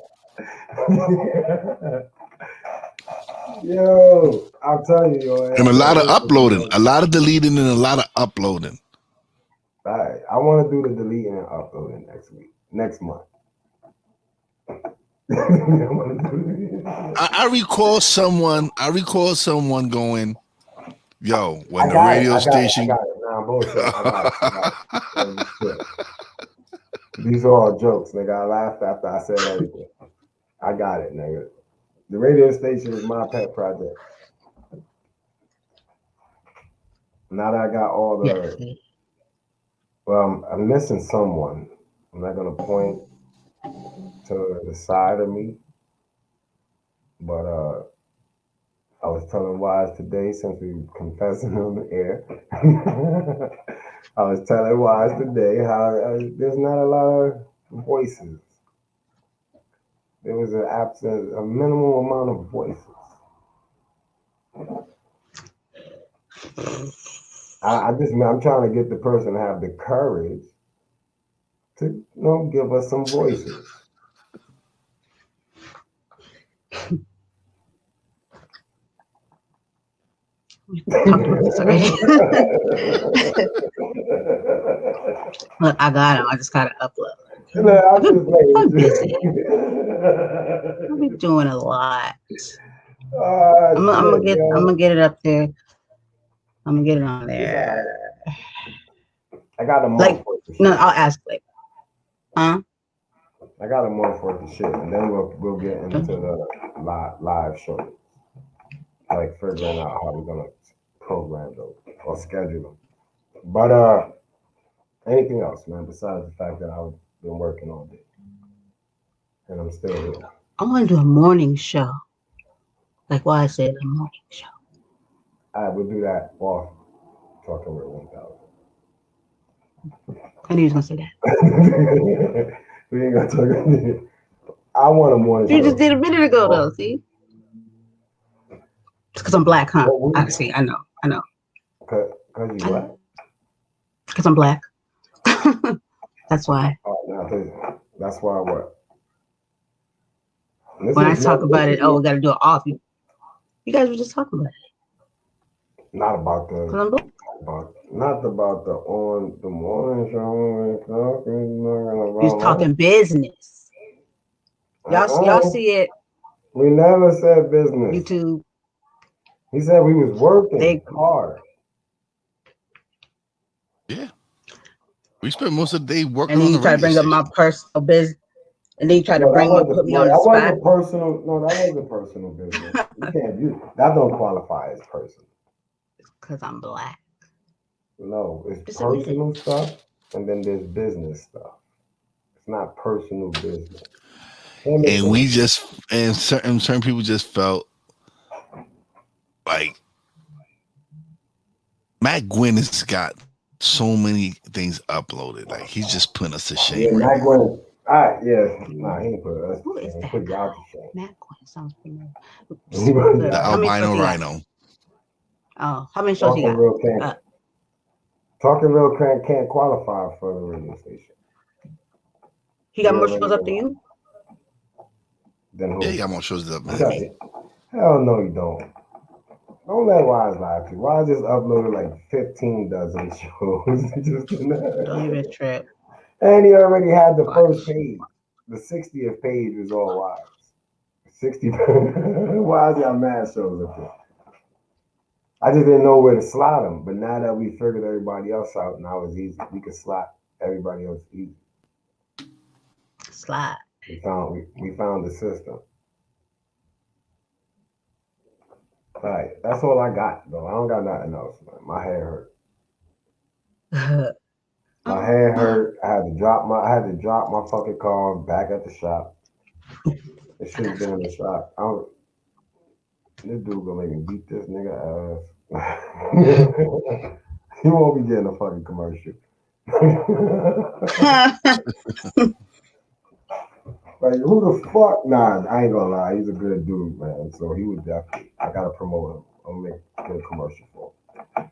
Yo, I'll tell you, yo, And a yo, lot of listen, uploading, yo. a lot of deleting, and a lot of uploading. All right, I want to do the deleting and uploading next week, next month. I wanna do- I recall someone. I recall someone going, "Yo, I when the got it. radio I got it. I station." got it. Nah, bullshit. I got it. I got it. That was a shit. These are all jokes, nigga. I laughed after I said everything. I got it, nigga. The radio station is my pet project. Now that I got all Yes. the, well, I'm missing someone. I'm not gonna point to the side of me, but I was telling Wise today since we confessing on the air. I was telling Wise today how there's not a lot of voices. There was an absence, a minimal amount of voices. I'm trying to get the person to have the courage to, give us some voices. We talked about this already. Look, I got him. I just gotta upload. No, Okay. I'm just I'm busy. like, I'll be doing a lot. oh shit, I'm yo. gonna get it up there. I'm gonna get it on It's all there. right. I got a month Like, worth of no, shit. I'll ask later. Huh? I got a month worth of shit, and then we'll get into the live show, like figuring out how we're gonna programmed those or scheduled them. But anything else, man? Besides the fact that I've been working all day and I'm still here. I want to do a morning show. Like why I said a morning show. All right, we'll do that off talking with 1000. I knew you was gonna say that. We ain't gonna talk. I want a morning You just show. did a minute ago though, see? It's because I'm black, huh? What I we- see, I know. Cause you what? Because I'm black. That's why. Oh, no, that's why what? This When I is talk not, about this it, is oh, we gotta do it off. You guys were just talking about it. not about the Because I'm black. not about the on the morning show. You're talking business. Y'all see it, We never said business. YouTube. He said we was working They hard. Yeah. We spent most of the day and working then on you the try to radio bring up my station. personal business. And then you try to No, that put me wasn't. No, on the that spot. wasn't personal. No, that wasn't personal business. You can't use that. Don't qualify as personal. Because I'm black. No, it's Just admit it. personal stuff, and then there's business stuff. It's not personal business. And we just and certain people just felt like Matt Gwynn has got so many things uploaded. Like he's just putting us to Yeah, shame right Matt now. Gwynn. Yeah, nah, he ain't put us. Who is He that put guy? y'all to shame. Matt Quinn sounds familiar. The How many shows albino he got? rhino. Oh, how many shows he Talking got? real can't. Talking real can't qualify for the radio station. He got We more already shows up know than you? Then who? Yeah, he got more shows up than Shut me. it. Hell no, you don't. Don't let Wise lie to you. Wise just uploaded like 15 dozen shows. Don't even trip. And he already had the first Watch. page. The 60th page was all Wise. 60. Wise got mad shows up there. I just didn't know where to slot them. But now that we figured everybody else out, now it's easy. We can slot everybody else easy. Slide. We found the system. All right, that's all I got though. I don't got nothing else, man. My hair hurt. My hair hurt. I had to drop my fucking car back at the shop. It should have been in the shop. This dude gonna make me beat this nigga ass. He won't be getting a fucking commercial. Like who the fuck? Nah, I ain't gonna lie. He's a good dude, man. So he would definitely. I gotta promote him. I'm gonna get a commercial for him.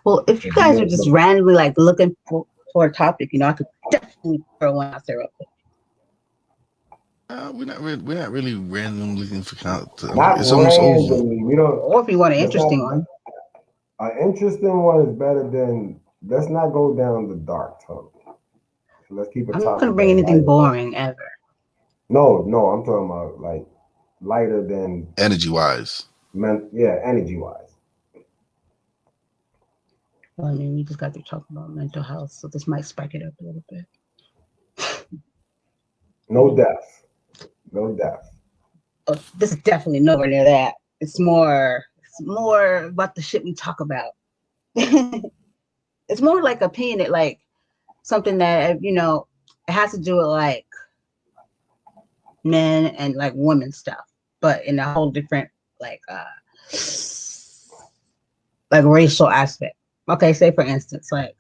Well, if you guys are just randomly like looking for a topic, I could definitely throw one out there. We're not really randomly looking for content. Not It's almost over. randomly. We don't. Or if you want an interesting one. An interesting one is better than. Let's not go down the dark tunnel. So let's keep it. I'm not gonna bring anything boring ever. No, I'm talking about like lighter than Energy wise. Energy wise. Well, I mean, we just got to talk about mental health, so this might spike it up a little bit. No deaths. Oh, this is definitely nowhere near that. It's more about the shit we talk about. It's more like opinion, like something that it has to do with like men and like women stuff, but in a whole different like racial aspect. Okay, say for instance, like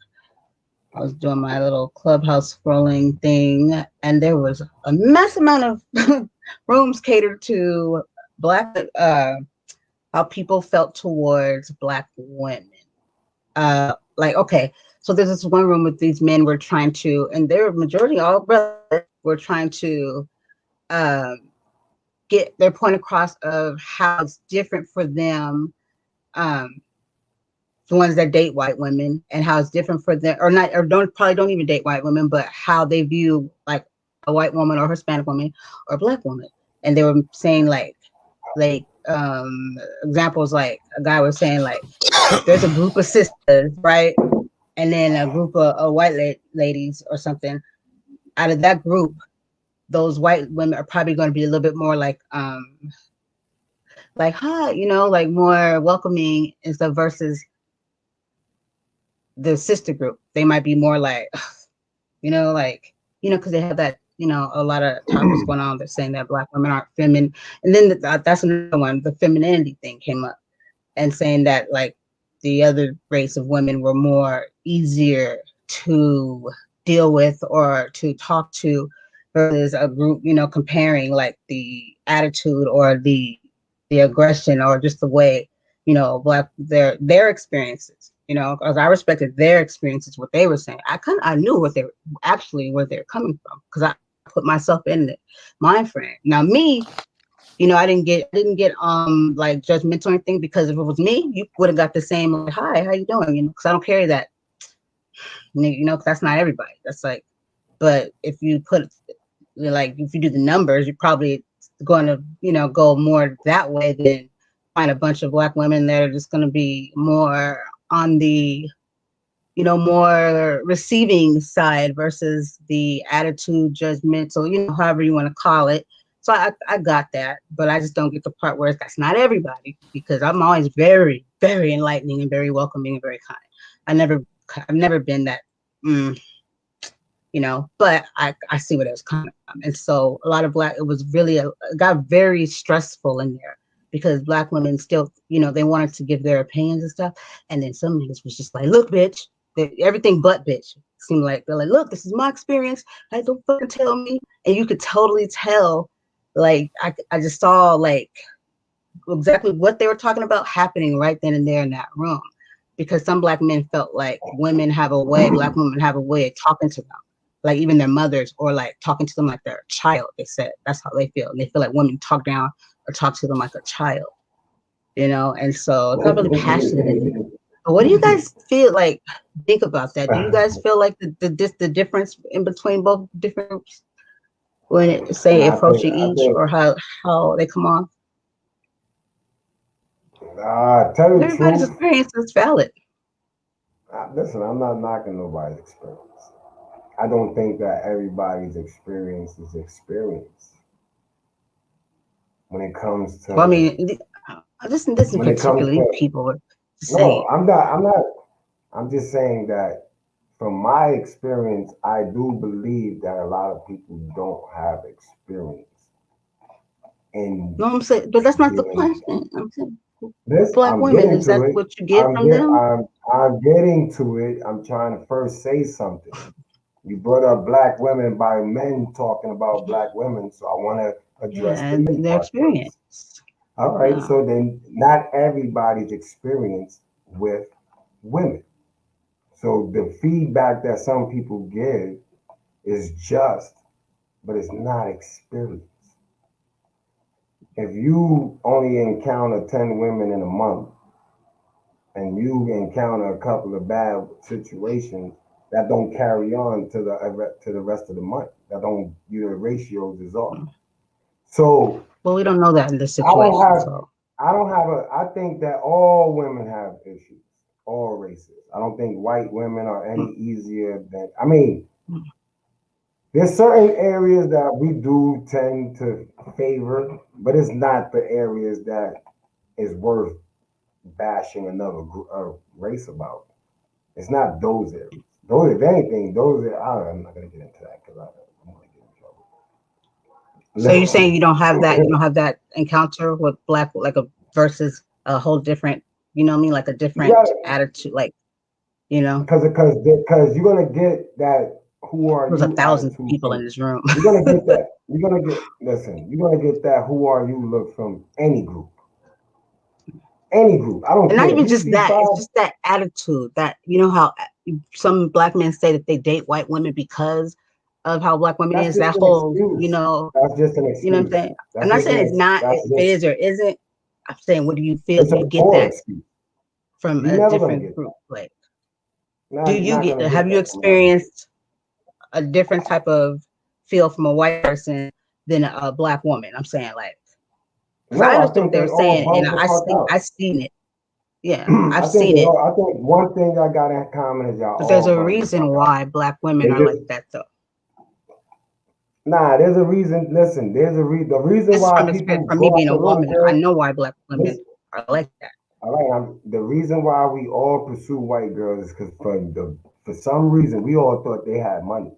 I was doing my little clubhouse scrolling thing, and there was a mass amount of rooms catered to Black, how people felt towards Black women. Okay, so there's this one room with these men were trying to, and they're majority all brothers, were trying to get their point across of how it's different for them, the ones that date white women, and how it's different for them, or don't even date white women, but how they view like a white woman or Hispanic woman or Black woman. And they were saying like examples, like a guy was saying like there's a group of sisters, right? And then a group of white ladies or something. Out of that group, those white women are probably going to be a little bit more like like hi, like more welcoming and stuff versus the sister group. They might be more like, like, because they have that, a lot of topics going on. They're saying that Black women aren't feminine. And then that's another one, the femininity thing came up and saying that like the other race of women were more easier to deal with or to talk to versus a group, comparing like the attitude or the aggression or just the way, Black their experiences, because I respected their experiences, what they were saying. I knew what they were actually where they're coming from because I put myself in the mind frame. Now me, I didn't get like judgmental or anything because if it was me, you would have got the same like, hi, how you doing? Because I don't carry that, because that's not everybody. That's like, but if you put like if you do the numbers, you're probably going to go more that way than find a bunch of Black women that are just going to be more on the more receiving side versus the attitude, judgmental, however you want to call it. So I got that, but I just don't get the part where that's not everybody because I'm always very, very enlightening and very welcoming and very kind. I've never been that, but I see where it was coming from. And so a lot of it was really, it got very stressful in there because Black women still, they wanted to give their opinions and stuff. And then some niggas was just like, look, bitch, everything but bitch. Seemed like they're like, look, this is my experience. I don't fucking tell me. And you could totally tell, like, I just saw like exactly what they were talking about happening right then and there in that room. Because some Black men felt like Black women have a way of talking to them, like even their mothers, or like talking to them like they're a child. They said that's how they feel. And they feel like women talk down or talk to them like a child, and so it's not really passionate in there. But what do you guys feel like? Think about that. Do you guys feel like the difference in between both different groups when it say approaching each or how they come on? Tell you the Everybody's truth. experience is valid. Listen, I'm not knocking nobody's experience. I don't think that everybody's experience is experience when it comes Well, I to mean, this in when it comes particular, these to people were no, saying, I'm not I'm just saying that from my experience, I do believe that a lot of people don't have experience in no, I'm saying, but that's not the dealing. question. I'm saying, This Black I'm women, getting is to that it. what you get from them? I'm getting to it. I'm trying to first say something. You brought up Black women by men talking about Black women, so I want to address Yeah, the men and their part first. experience. All right, Yeah. so then not everybody's experience with women. So the feedback that some people give is just, but it's not experience. If you only encounter 10 women in a month and you encounter a couple of bad situations, that don't carry on to the rest of the month. That don't, your ratios is off. So Well, we don't know that in this I don't situation, have so. I think that all women have issues, all races. I don't think white women are any easier than, I mean, there's certain areas that we do tend to favor, but it's not the areas that is worth bashing another race about. It's not those areas. Those, if anything, those are, I'm not gonna get into that because I'm gonna get So you're in saying trouble. you don't have that, encounter with Black, like a versus a whole different, what I mean, like a You got different attitude, like, because you're gonna get that who are there's a you thousand attitude people from. in this room. You're gonna get that. You're gonna get listen. You're gonna get that who are you look from any group. Any group. I don't And not care if even you just see that, it's five. just that attitude that, how some Black men say that they date white women because of how Black women That's is, just that an whole, excuse. That's just an what I'm excuse. saying? I'm That's not just saying an it's ex. not, That's if it just. is or isn't. I'm saying, what do you feel? It's Do a you get poor that excuse. from You're a never gonna different get group? that. Like, No, you're not gonna have get you that from another group. experienced a different type of feel from a white person than a Black woman? I'm saying, like, because I No, I understood what think they they were all saying, and bump the fuck I out. seen it. Yeah, I've I think seen they it. all. I think one thing y'all got in common is y'all But there's all a bump the reason fuck out. why Black women They are just like that, though. Nah, there's a reason. Listen, there's a the reason This is why from experience, people from me go being after a white woman. I girls. know why black women Listen, are like that. all right. The reason why we all pursue white girls is because for some reason we all thought they had money.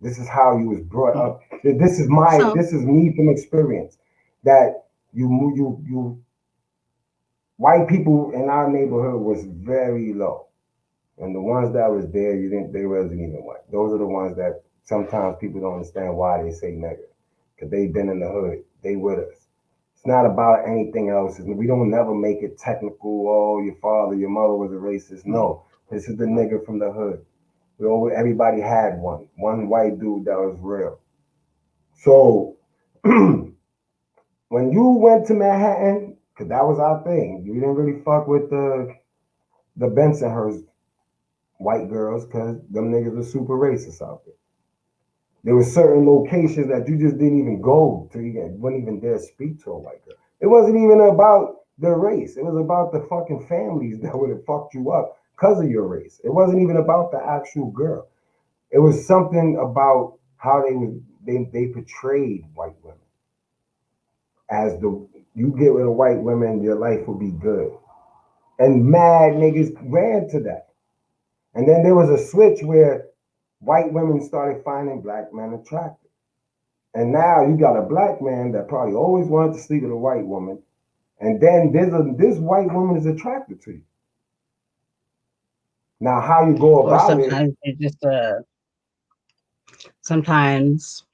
This is how you was brought up. So This is me from experience. That you white people in our neighborhood was very low. And the ones that was there, you didn't. They wasn't even white. Those are the ones that sometimes people don't understand why they say nigga, because they been in the hood. They with us. It's not about anything else. We don't never make it technical. Oh, your father, your mother was a racist. No, this is the nigga from the hood. Everybody had one white dude that was real. So when you went to Manhattan, because that was our thing, you didn't really fuck with the Bensonhurst white girls because them niggas were super racist out there. There were certain locations that you just didn't even go to. You wouldn't even dare speak to a white girl. It wasn't even about their race. It was about the fucking families that would have fucked you up because of your race. It wasn't even about the actual girl. It was something about how they portrayed white women as the you get with a white woman, your life will be good. And mad niggas ran to that. And then there was a switch where white women started finding black men attractive. And now you got a black man that probably always wanted to sleep with a white woman. And then this white woman is attracted to you. Now, how you go or about it, sometimes it just sometimes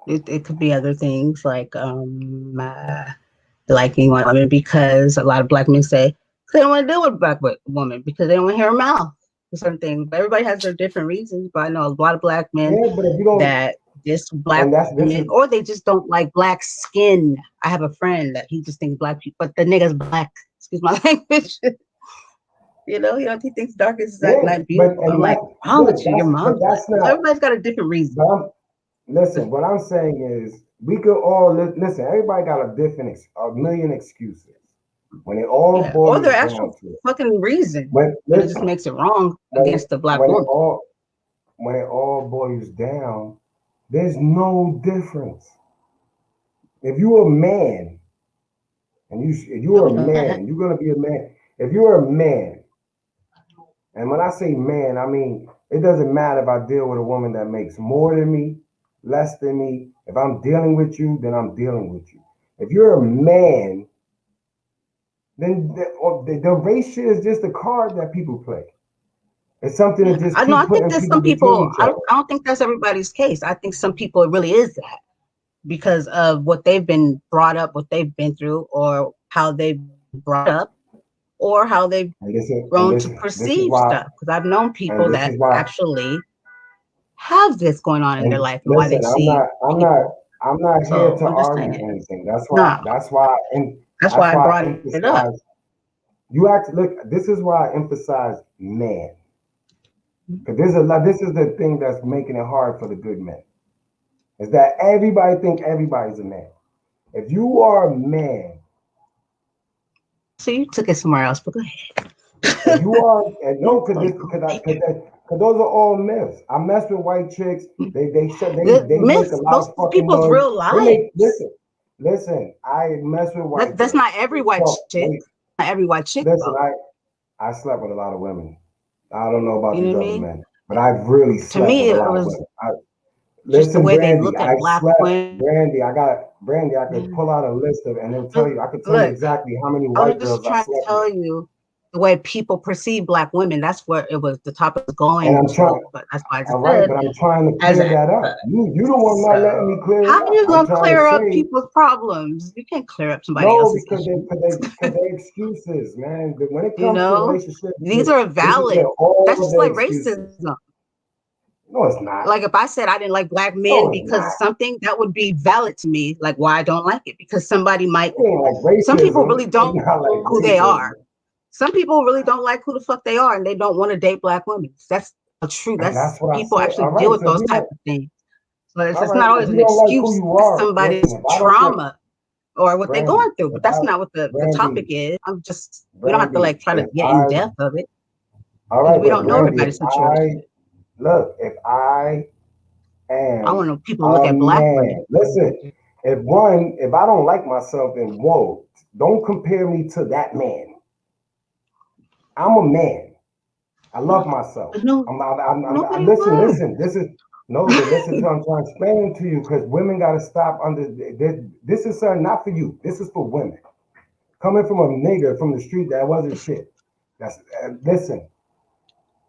it could be other things like liking white women because a lot of black men say they don't want to deal with a black woman because they don't want to hear her mouth or something. But everybody has their different reasons. But I know a lot of black men yeah, but if you don't, that just black and this women is, or they just don't like black skin. I have a friend that he just thinks black people, but the nigga's black. Excuse my language. He thinks dark is like yeah, not but, beautiful. I'm and like, that, wrong look, with you? Your but mom's black. that's not, Everybody's got a different reason. but listen, what I'm saying is, we could all, listen, everybody got a million excuses when it all Yeah, or their boils actual down to it. fucking reason, When, but it just listen, makes it wrong when it, against the black when it woman. all, when it all boils down, there's no difference. If you're a man and if No, you're we a know that. man, you're gonna be a man. If you're a man, and when I say man, I mean it doesn't matter if I deal with a woman that makes more than me, less than me. If I'm dealing with you, then I'm dealing with you. If you're a man, then the race shit is just a card that people play. It's something to Yeah, just I know. I keep think putting there's people some between people. each I other. don't. I don't think that's everybody's case. I think some people it really is that because of what they've been brought up, what they've been through, or how they've been brought up, or how they've And this is and grown to this is perceive why stuff. Because I've known and people this that is why actually have this going on in their and life and why they listen, see people. I'm not here So to I'm just argue saying, anything. no, that's That's why I why I brought it up. emphasize you act look, this is why I emphasize man. Because this is the thing that's making it hard for the good men. Is that everybody think everybody's a man. If you are a man, So you took it somewhere else, but go if you ahead. are and no, So you go because those are all myths. I mess with white chicks. They make a myths, lot those of are fucking people's noise. real They make lives. listen. I mess with white That's girls. not every white So chick. wait, Not every white chick listen. though. I slept with a lot of women. I don't know about You know these what I other mean? men, but I've really To slept me, with a it lot of was women. just the Listen, way they Brandy, look at I black slept. women. Brandy. I could pull out a list of, and it'll tell you. I could tell you Look, exactly how many I was white just girls I trying to slept with, tell you the way people perceive black women. That's where it was. The topic was and going I'm trying. to, but that's why I just All right, said but I'm trying to as clear a. that up. You the one not letting me So clear how it are up. you I'm gonna trying to clear up say people's problems? You can't clear up somebody no else's because issues. they excuses, man. When it You comes to know, relationships, these are this is where valid. That's all just the like excuses. racism. No, it's not. Like if I said I didn't like black men No, it's because of not. something, that would be valid to me. Like why I don't like it because somebody might. It ain't like Some people racism. really It's don't not like know who they racism. are. Some people really don't like who the fuck they are, and they don't want to date black women. That's a true. And That's that's what I people said. actually All deal right. with So if those you type don't, of things. So all it's right. not If always you an don't like who excuse. you That's are, listen. somebody's If I don't like trauma or what they're Brandy, going through. But if I that's not what the topic Brandy, is. I'm just we don't have to Brandy, like try to if get in I depth of it all because right, we but don't know Brandy, if everybody's situation. I look, if I I And want people to look at black women. listen, if I don't like myself, then whoa, don't compare me to that man. I'm a man. I love myself. But no, nobody will. Listen. This is no, but listen to what I'm trying to explain to you because women got to stop under this. This is something not for you. This is for women. Coming from a nigga from the street that wasn't shit. That's listen.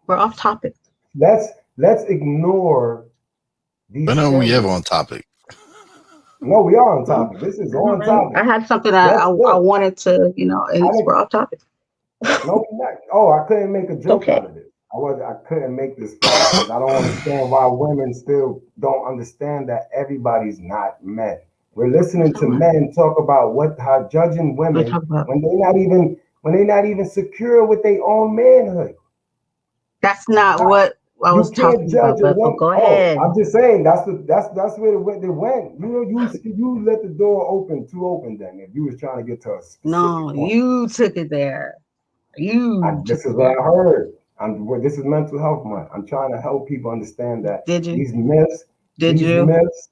We're off topic. Let's let's ignore these When are we ever on stereotypes. topic? No, we are on Well, topic. This is all on right. I topic. had something I Let's look. wanted to, and I we're didn't. off topic. No, not. Oh, I couldn't make a It's joke okay. out of this. I couldn't make this funny because I don't understand why women still don't understand that everybody's not men. We're listening to men talk about how judging We women talk about when they're not even secure with their own manhood. that's not what I You was can't talking judge about, a but woman. go Oh, ahead. I'm just saying that's where they went. You let the door open too open. Then if you was trying to get to a No, specific point, you took it there. You took this is it what there. I heard. This is mental health month. I'm trying to help people understand that Did you? these myths, Did these you? myths,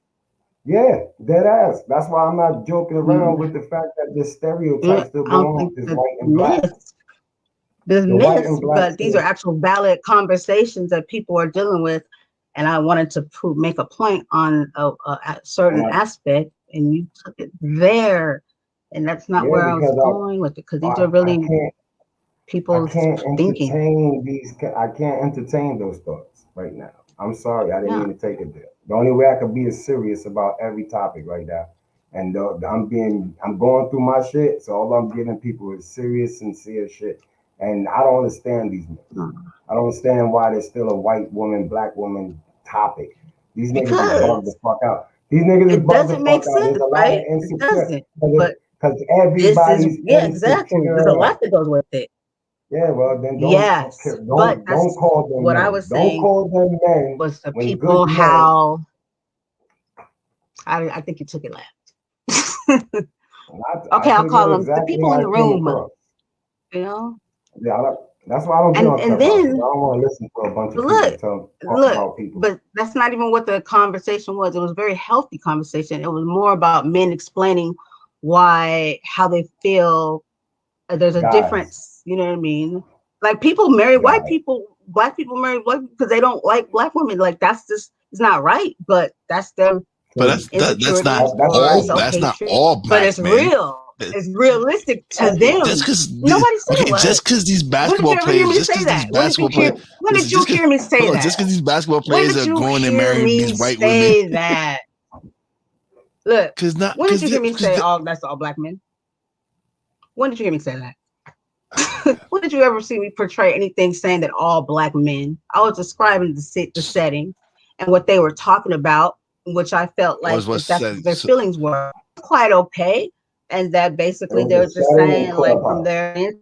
yeah, dead ass. That's why I'm not joking around Mm, with the fact that this stereotype still I going don't on. think Is the white and black. myths, there's The white myths, and black but these are shit. actual valid conversations that people are dealing with. And I wanted to make a point on a And certain aspect, and you took it there. And that's not yeah, where I was because going with it, because these are I really can't. I people's can't thinking. entertain these. I can't entertain those thoughts right now. I'm sorry, I didn't Yeah. mean to take it there. The only way I could be is serious about every topic right now, and I'm going through my shit. So all I'm giving people is serious, sincere shit, and I don't understand these myths. Mm. I don't understand why there's still a white woman, black woman topic. These niggas is bugged the Because fuck out. These niggas is it bugged the doesn't make fuck out. There's sense, a lot of right? It insecure doesn't. But because this is, everybody's yeah, exactly. There's a insecure. lot that goes with it. Yeah, well then Yes. But don't that's call them what I men. was Don't saying call them men was the when good people men. how I think you took it last. I Okay, I'll took it call them the exactly people in how the it came room, across. you know? Yeah, that's why I don't get on And Clubhouse because I then don't want to listen to a bunch of people look, talk look, about people. but that's not even what the conversation was. It was a very healthy conversation. It was more about men explaining how they feel. There's a Guys, difference, you know what I mean? Like people marry white guys. people, black people marry white because they don't like black women. Like that's just, it's not right, but that's their But So that's not insecurities that's or all. racist. That's not self-hatred. all But black it's men. real. It's realistic to Just them. because Nobody said it okay, was. just because these When did you basketball ever hear players, me just say because these that? basketball players, When did listen, you just hear me say hold on, that? just because these basketball When players did are you going and hear marrying me these white women, say that? Look, because not when did you hear me because say all that's all black men? When did you hear me say that? When did you ever see me portray anything saying that all black men? I was describing the setting and what they were talking about, which I felt like was what if that's what said. their So, feelings were, quite okay. And that It basically was they a were just setting in saying like from Clubhouse. their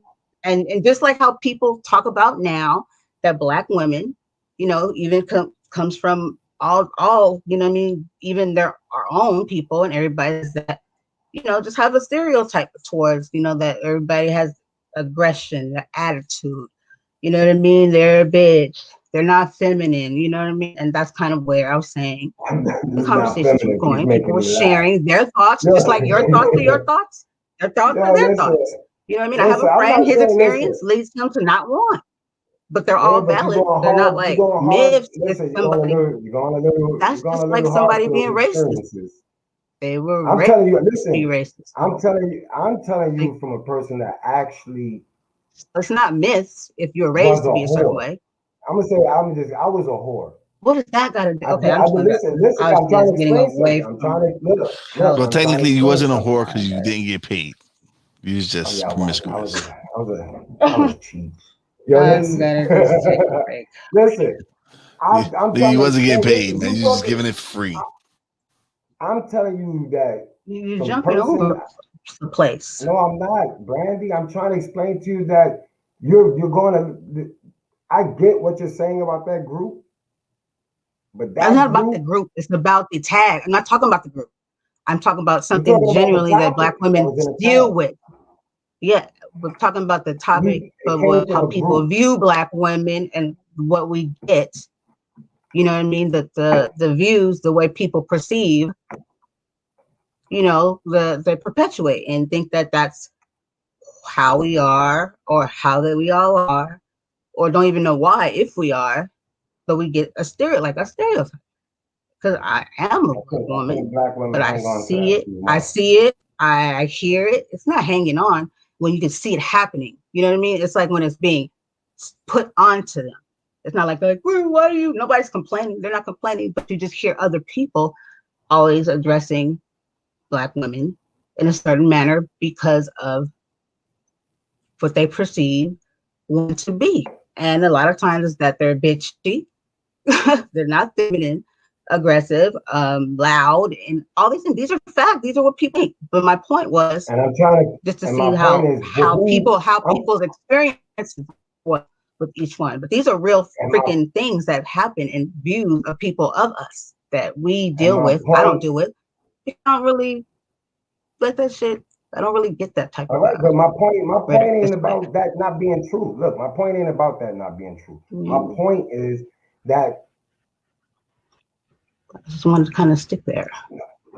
and just like how people talk about now that black women, even comes from all, what I mean, even our own people and everybody that, just have a stereotype towards, that everybody has aggression, attitude, you know what I mean? They're a bitch. They're not feminine, you know what I mean? And that's kind of where I was saying the This is not conversations were feminine. She's going. People making were me laugh. sharing their thoughts, Yo, just like your thoughts are your thoughts, their thoughts are yo, their listen, thoughts. You know what I mean? I have a I'm friend, not his saying listen. experience leads him to not want, but they're Yeah, all but valid. They're not you like going hard. myths. It's Listen, somebody, you're that's going just a like little hard somebody for those being racist. experiences. They were I'm raised telling you, to be listen, racist. I'm telling Like, you from a person that actually it's not myths if you're was raised a to be a certain whore. way. I'm gonna say I was a whore. What does that got to do? Okay, I'm I just gonna. listen. I'm Obviously, trying it's to getting explain away something. I'm trying from to look. well, health. I'm trying to technically, you explain wasn't a something. whore because you didn't get paid. You was Oh just yeah, I was. promiscuous. I was cheap. Yo, I'm listen, gonna just take a break. listen. You, I'm trying you to wasn't getting explain. paid, Listen, man. you You was just talking. giving it free. I'm telling you that You're from jumping person. over the place. No, I'm not, Brandy. I'm trying to explain to you that you're going to. I get what you're saying about that group, but It's that not about the group. group. It's about the tag. I'm not talking about the group. I'm talking about You're something talking about the genuinely that topic Black that women was in the deal tag. with. Yeah, we're talking about the topic It of came how from a people group. view Black women and what we get. You know what I mean? That the views, the way people perceive, they perpetuate and think that that's how we are, or how that we all are, or don't even know why if we are, but we get a stereotype. Because I am a black I woman, think black women but I hang on to see that it. too I much. see it. I hear it. It's not hanging on when you can see it happening. You know what I mean? It's like when it's being put onto them. It's not like they're like, why do you? Nobody's complaining. They're not complaining, but you just hear other people always addressing black women in a certain manner because of what they perceive women to be. And a lot of times it's that they're bitchy, they're not feminine, aggressive, loud, and all these things. These are facts. These are what people think. But my point was And I'm trying to, just to and see my point how is, but how who? people how I'm, people's experiences was with each one. But these are real and my freaking things that happen in views of people of us that we and deal my with. I don't point. do it. I don't really let that shit. I don't really get that type All of right, but my rhetoric. point ain't about that not being true. Look, my point ain't about that not being true. My point is that I just wanted to kind of stick there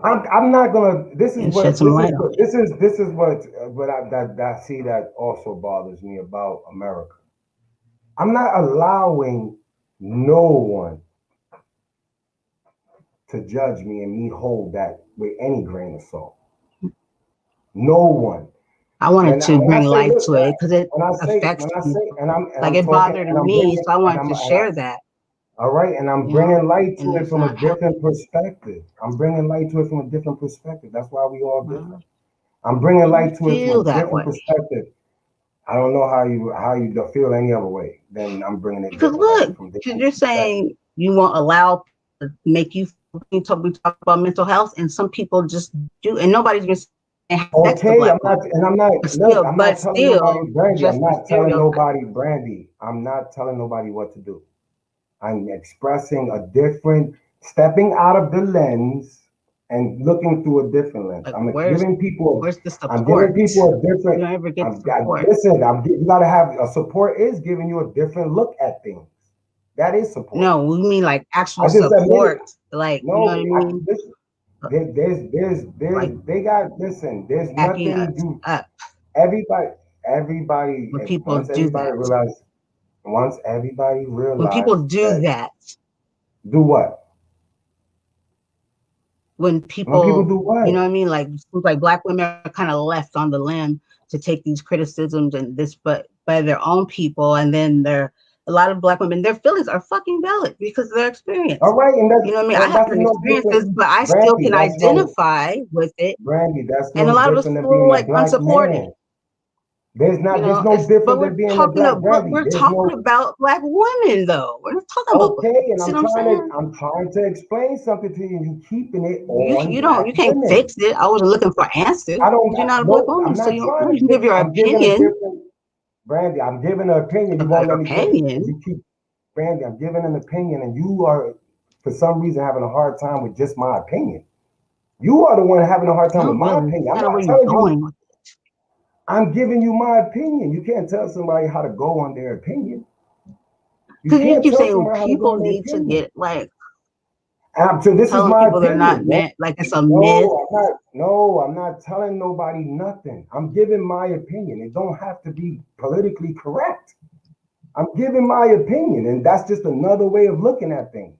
I'm not gonna. and shed some light on it. This is what I see that also bothers me about America. I'm not allowing no one to judge me and me hold that with any grain of salt. No one. I wanted to When I bring say light look, to it because it affects when I me. say, and Like I'm it talking, bothered and I'm me, bringing, so I and wanted to share that, all right, and I'm bringing light to and it it's from a not happening. different perspective. I'm bringing light to it from a different perspective. That's why we all Well, different. I'm bringing I don't light to it from feel a that different way perspective. I don't know how you don't feel any other way. Then I'm bringing it because different, like look, from because different you're perspectives. saying you won't allow to make you. We talk about mental health, and some people just do, and nobody's been saying how it affects the Okay, black woman. I'm not. But Look, still, I'm but not telling nobody, still, Brandy. I'm just the not telling stereotype. nobody, Brandy. I'm not telling nobody what to do. I'm expressing a different, stepping out of the lens and looking through a different lens. Like, where's the I'm giving support? people a You different. don't ever get support. Listen, you gotta have a support is giving you a different look at things. That is support. No, we mean like I actual just admitted. support. Like, you know what No, I mean? there's, Like they got, listen, there's backing nothing us you, up everybody, when people do that. once everybody When people realized do that, that, do what? when When people people, do what? you know what I mean? Like, it seems like black women are kind of left on the limb to take these criticisms and this, but by their own people. And then a lot of black women, their feelings are fucking valid because of their All experience. right, and You know what I mean? I have that's different no different, experiences, but I still Brandy. can identify with it. That's And a no lot of us different than feel being a like black unsupported. man. There's no It's but different than being a black but Brandy. we're There's talking no. about black women though. We're not talking about black. Okay, and See what I'm saying? I'm trying to explain something to you, and you keeping it on black You can't women. fix it. I wasn't looking for answers. I don't. You're not a black No, woman, I'm so not you trying to can give fix. your I'm giving a opinion different. Brandy, I'm giving an opinion. You won't about your let me give it. And opinion. you keep, Brandy, I'm giving an opinion, and you are, for some reason, having a hard time with just my opinion. You are the one having a hard time No, with my but it's opinion. I'm kind of not where you're telling you. going with it. I'm giving you my opinion. You can't tell somebody how to go on their opinion. You Because you can't keep tell saying somebody how to go people on their need to opinion. get like So this is telling my people they're not opinion. meant like it's a myth. No, I'm not telling nobody nothing. I'm giving my opinion. It don't have to be politically correct. I'm giving my opinion, and that's just another way of looking at things.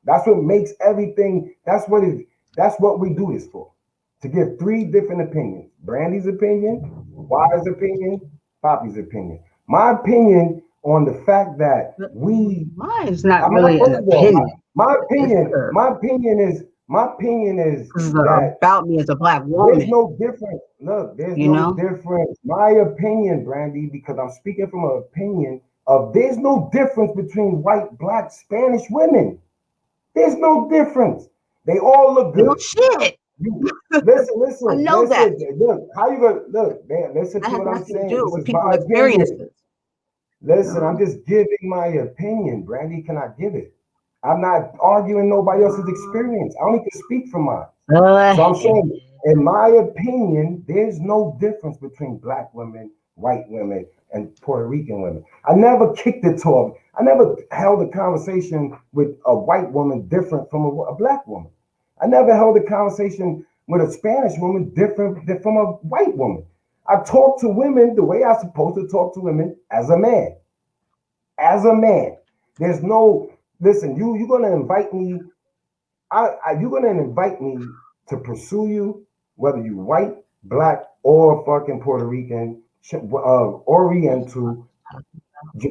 That's what makes everything. That's what we do this for. To give three different opinions: Brandy's opinion, Wise's opinion, Poppy's opinion. My opinion on the fact that we. Mine's not My really an first of all, opinion. It's my opinion is that about me as a black there's woman. no difference. Look, there's You no know, difference. My opinion, Brandy, because I'm speaking from an opinion of there's no difference between white, black, Spanish women. There's no difference. They all look no good. shit. You I know that. Look, how you gonna look, man? Listen That to has what I'm nothing to saying. do This with is people's my opinion. experiences. You Listen, I'm know, just giving my opinion. Brandy, can I give it? I'm not arguing nobody else's experience. I only can speak for mine. go So I'm ahead. saying, in my opinion, there's no difference between black women, white women and Puerto Rican women. I never kicked it to I never held a conversation with a white woman different from a black woman. I never held a conversation with a Spanish woman different from a white woman. I talk to women the way I'm supposed to talk to women as a man. As a man. There's no listen, you're gonna invite me. You're gonna invite me to pursue you, whether you white, black, or fucking Puerto Rican, Oriental,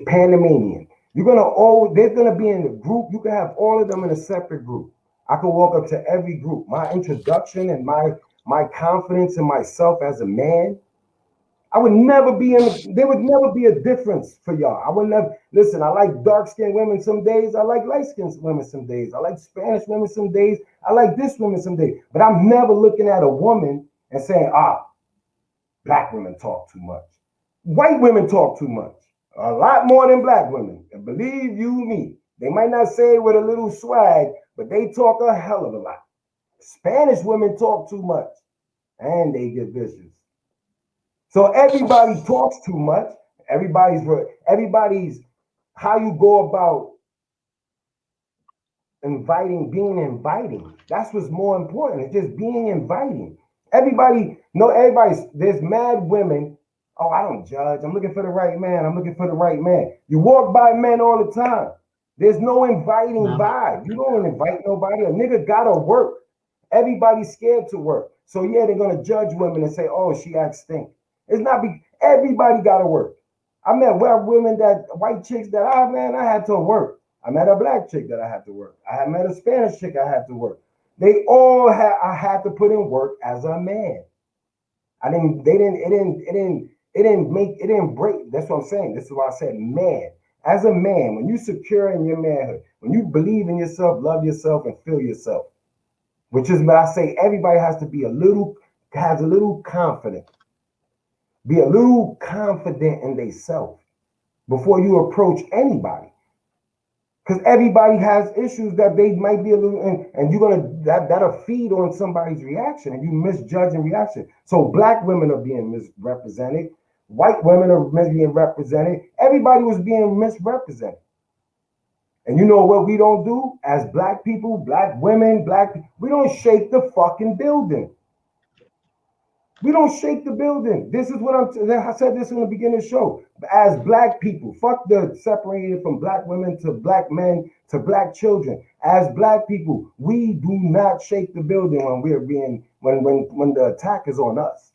Panamanian. You're gonna always they're gonna be in a group. You can have all of them in a separate group. I can walk up to every group. My introduction and my confidence in myself as a man. I would never be in. There would never be a difference for y'all. I would never listen. I like dark skinned women some days. I like light skinned women some days. I like Spanish women some days. I like this woman some days. But I'm never looking at a woman and saying, black women talk too much. White women talk too much. A lot more than black women. And believe you me, they might not say it with a little swag, but they talk a hell of a lot. Spanish women talk too much, and they get vicious. So everybody talks too much. Everybody's how you go about being inviting. That's what's more important. It's just being inviting. There's mad women. Oh, I don't judge. I'm looking for the right man. I'm looking for the right man. You walk by men all the time. There's no inviting vibe. You don't invite nobody. A nigga gotta work. Everybody's scared to work. So yeah, they're gonna judge women and say, oh, she acts stink. It's not everybody gotta work. I met white chicks that I had to work. I met a black chick that I had to work. I had met a Spanish chick I had to work. I had to put in work as a man. It didn't break. That's what I'm saying. This is why I said man. As a man, when you secure in your manhood, when you believe in yourself, love yourself, and feel yourself, which is what I say, everybody has to be has a little confident. Be a little confident in themselves before you approach anybody. Because everybody has issues that they might be a little, and you're gonna that'll feed on somebody's reaction, and you misjudging reaction. So black women are being misrepresented, white women are being represented. Everybody was being misrepresented. And you know what we don't do as black people, black women, we don't shake the fucking building. We don't shake the building. This is what I said this in the beginning of the show. As black people, fuck the separated from black women to black men to black children. As black people, we do not shake the building when the attack is on us.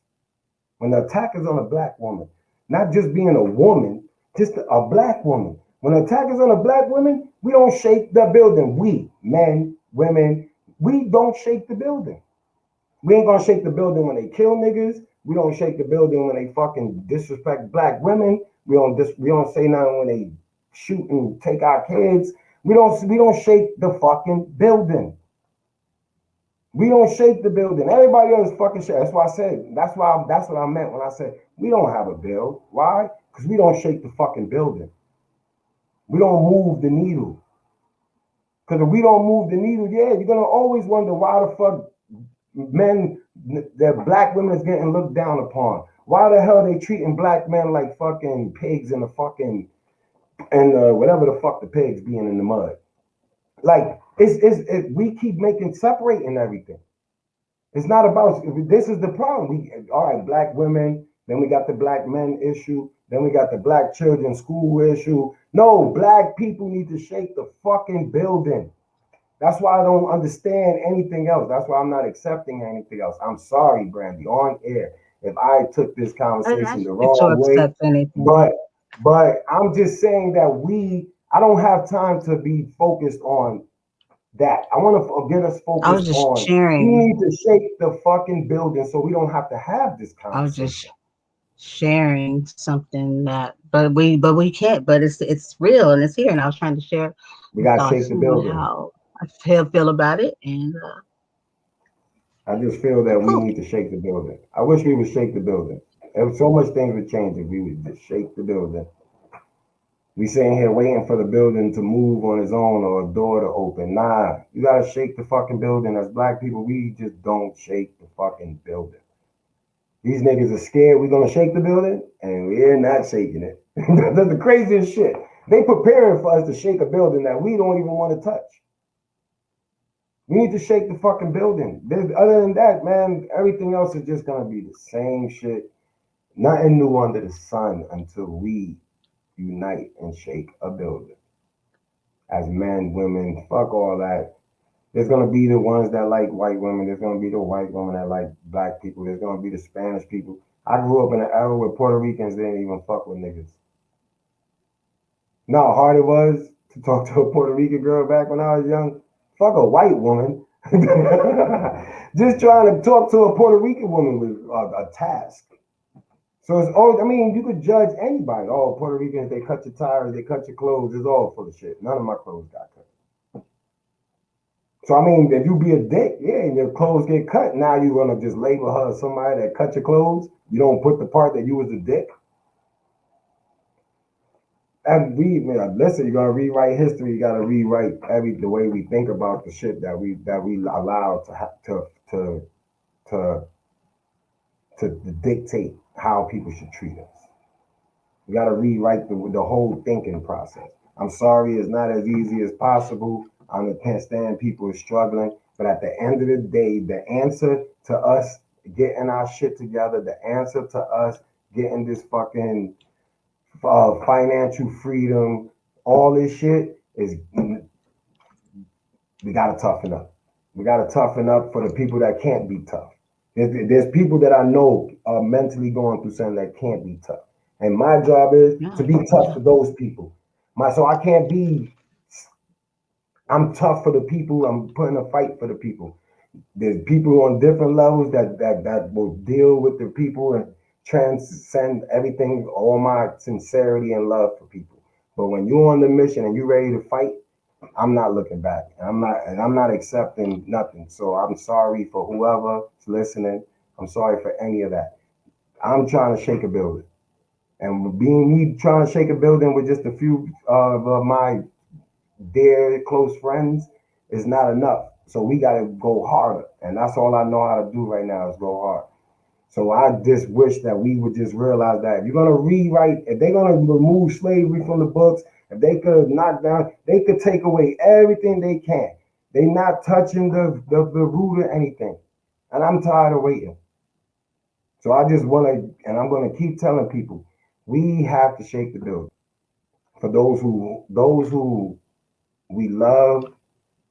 When the attack is on a black woman, not just being a woman, just a black woman. When the attack is on a black woman, we don't shake the building. We, men, women, we don't shake the building. We ain't gonna shake the building when they kill niggas. We don't shake the building when they fucking disrespect black women. We don't say nothing when they shoot and take our kids. We don't shake the fucking building. We don't shake the building. Everybody else fucking shit. That's why I said. That's what I meant when I said we don't have a bill. Why? Because we don't shake the fucking building. We don't move the needle. Because if we don't move the needle, yeah, you're gonna always wonder why the fuck that black women is getting looked down upon. Why the hell are they treating black men like fucking pigs in the fucking whatever the fuck the pigs being in the mud? Like we keep separating everything. It's not about this is the problem. All right, black women, then we got the black men issue, then we got the black children school issue. No, black people need to shake the fucking building. That's why I don't understand anything else. That's why I'm not accepting anything else. I'm sorry, Brandy, on air, if I took this conversation the wrong way. But I'm just saying that I don't have time to be focused on that. I want to get us focused on sharing. We need to shake the fucking building so we don't have to have this conversation. I was just sharing something but we can't. But it's real and it's here. And I was trying to share. We gotta shake the building. How I feel about it, and I just feel that we need to shake the building. I wish we would shake the building. If so much things would change if we would just shake the building. We sitting here waiting for the building to move on its own or a door to open. Nah, you gotta shake the fucking building. As black people, we just don't shake the fucking building. These niggas are scared we're gonna shake the building, and we're not shaking it. That's the craziest shit. They preparing for us to shake a building that we don't even want to touch. We need to shake the fucking building. Other than that, man, everything else is just gonna be the same shit. Nothing new under the sun until we unite and shake a building. As men, women, fuck all that. There's gonna be the ones that like white women. There's gonna be the white women that like black people. There's gonna be the Spanish people. I grew up in an era where Puerto Ricans didn't even fuck with niggas. You know how hard it was to talk to a Puerto Rican girl back when I was young? Fuck a white woman. Just trying to talk to a Puerto Rican woman was a task. So it's all, I mean, you could judge anybody. Oh, Puerto Ricans, they cut your tires, they cut your clothes. It's all full of shit. None of my clothes got cut. So, I mean, if you be a dick, yeah, and your clothes get cut, now you're going to just label her as somebody that cut your clothes. You don't put the part that you was a dick. And listen, you gotta rewrite history. You gotta rewrite the way we think about the shit that we allow to to dictate how people should treat us. You gotta rewrite the whole thinking process. I'm sorry, it's not as easy as possible. I understand people are struggling, but at the end of the day, the answer to us getting our shit together, the answer to us getting this fucking financial freedom, all this shit is we gotta toughen up. We gotta toughen up for the people that can't be tough. There's people that I know are mentally going through something that can't be tough, and my job is to be tough for those people. So I can't be. I'm tough for the people. I'm putting a fight for the people. There's people on different levels that will deal with the people and transcend everything, all my sincerity and love for people. But when you're on the mission and you're ready to fight, I'm not looking back. I'm not accepting nothing. So I'm sorry for whoever's listening. I'm sorry for any of that. I'm trying to shake a building. And being me trying to shake a building with just a few of my dear close friends is not enough. So we got to go harder. And that's all I know how to do right now is go hard. So I just wish that we would just realize that if you're gonna rewrite, if they're gonna remove slavery from the books, if they could knock down, they could take away everything they can. They not touching the root of anything. And I'm tired of waiting. So I just wanna, and I'm gonna keep telling people, we have to shake the building. For those who we love,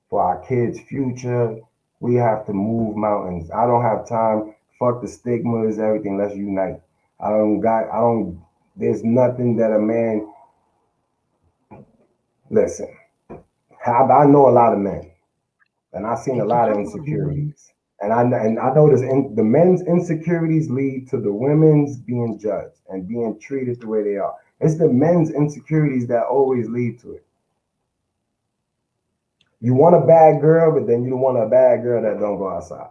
for our kids' future. We have to move mountains. I don't have time. Fuck the stigmas, everything. Let's unite. I don't, there's nothing that a man, listen, I know a lot of men and I've seen a lot of insecurities. And I know the men's insecurities lead to the women's being judged and being treated the way they are. It's the men's insecurities that always lead to it. You want a bad girl, but then you don't want a bad girl that don't go outside.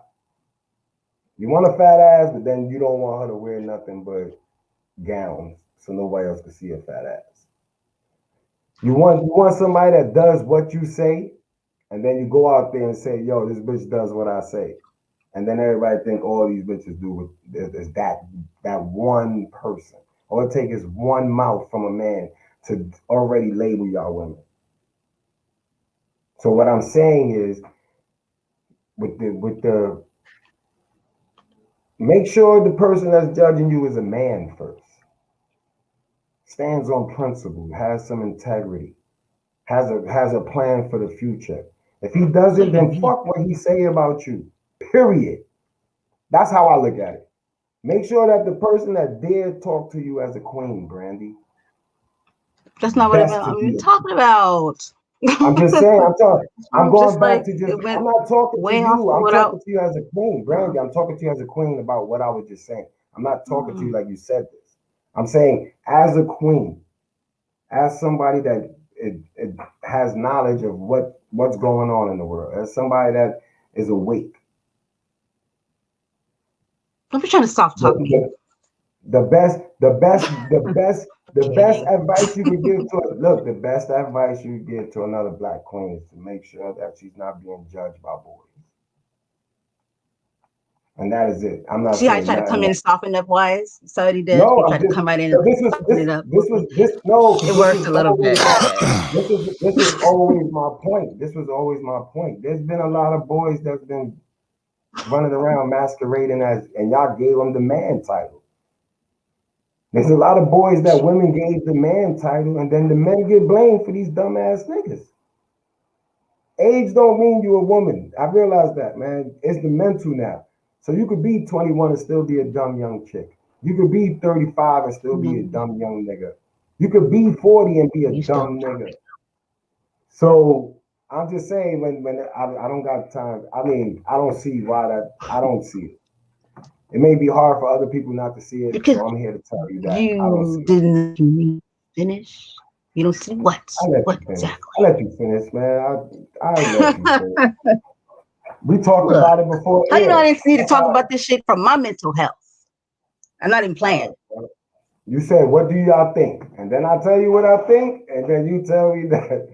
You want a fat ass, but then you don't want her to wear nothing but gowns so nobody else can see her fat ass. You want somebody that does what you say, and then you go out there and say, "Yo, this bitch does what I say," and then everybody think all these bitches do is that one person. All it takes is one mouth from a man to already label y'all women. So what I'm saying is, with the make sure the person that's judging you is a man first, stands on principle, has some integrity, has a plan for the future. If he doesn't, then fuck what he say about you. Period. That's how I look at it. Make sure that the person that dare talk to you as a queen, Brandy, That's not what best to I'm be. talking about. I'm just saying. I'm talking. I'm I'm just going back like to just. it went I'm not talking to way off you. I'm what I. talking to you as a queen, Brandy. I'm talking to you as a queen about what I was just saying. I'm not talking to you like you said this. I'm saying as a queen, as somebody that it has knowledge of what's going on in the world, as somebody that is awake. I'm just trying to stop The, talking to you. the, the best advice you could give to look, the best advice you could give to another black queen is to make sure that she's not being judged by boys. and that is it. I'm not See how he saying tried to come nothing in else. and soften up wise? So what he did. No, He I'm tried to just. come right in But and soften it up. this no, It because worked a little bit. this was always my point. This was always my point. There's been a lot of boys that's been running around masquerading as, and y'all gave them the man title. There's a lot of boys that women gave the man title, and then the men get blamed for these dumbass niggas. Age don't mean you a woman. I realize that, man. It's the mental now. So you could be 21 and still be a dumb young chick. You could be 35 and still be a Mhm. dumb young nigga. You could be 40 and be a You still dumb nigga. So I'm just saying, when I don't got time. I mean, I don't see why that. I don't see it. It may be hard for other people not to see it, because so I'm here to tell you that I don't see you it. didn't let me finish. You don't see what? I let What you finish. exactly? I let you finish, man. I let you finish. We talked Look, about it before how you know I air. didn't need to talk about this shit for my mental health? I'm not even playing. You said, "What do y'all think?" And then I tell you what I think, and then you tell me that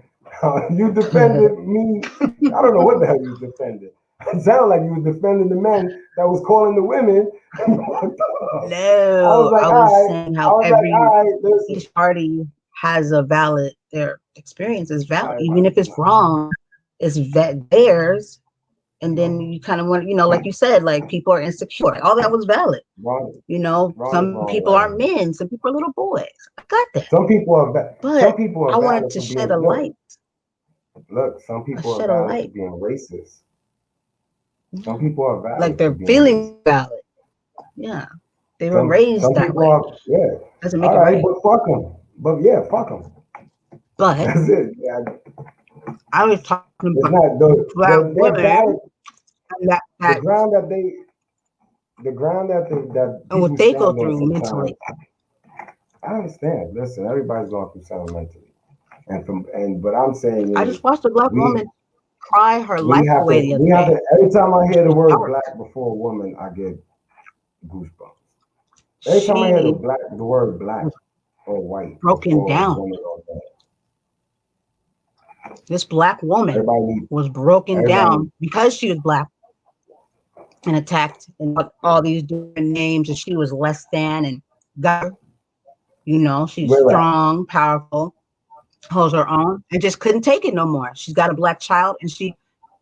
you defended me. I don't know what the hell you defended. It sounded like you was defending the men that was calling the women. I was No, like, I all was right. saying I how was like, all right, listen. each party has a valid, their experience is All valid, right, even if it's wrong, it's theirs. And then you kind of want, like you said, like people are insecure. All that was valid. wrong, wrong is Some wrong, people right? are men, some people are little boys. I got that. Some But people I are wanted valid to for shed being a look, light, look. Some people are shed a valid for light. being racist. Some people are Like valid for their being racist. feelings valid. Yeah. They were raised Some that people way. are, yeah. Doesn't make All it right, right. but fuck them. But yeah, fuck them. But That's it. Yeah. I was talking It's about not black they're valid. women and The that ground that they, the ground that and what people they go stand on through sometimes. mentally. I understand. Listen, everybody's going through something mentally, and what I'm saying I is just watched a black we woman cry her life away the other we have day. to. Every time I hear the She's word dark. black before a woman, I get goosebumps. Every time I hear She the word was black or white broken before a down. woman or man, This black woman everybody needs was broken everybody needs. down because she was black and attacked and all these different names, and she was less than and got her. She's Where at? strong, powerful, holds her own, and just couldn't take it no more. She's got a black child, and she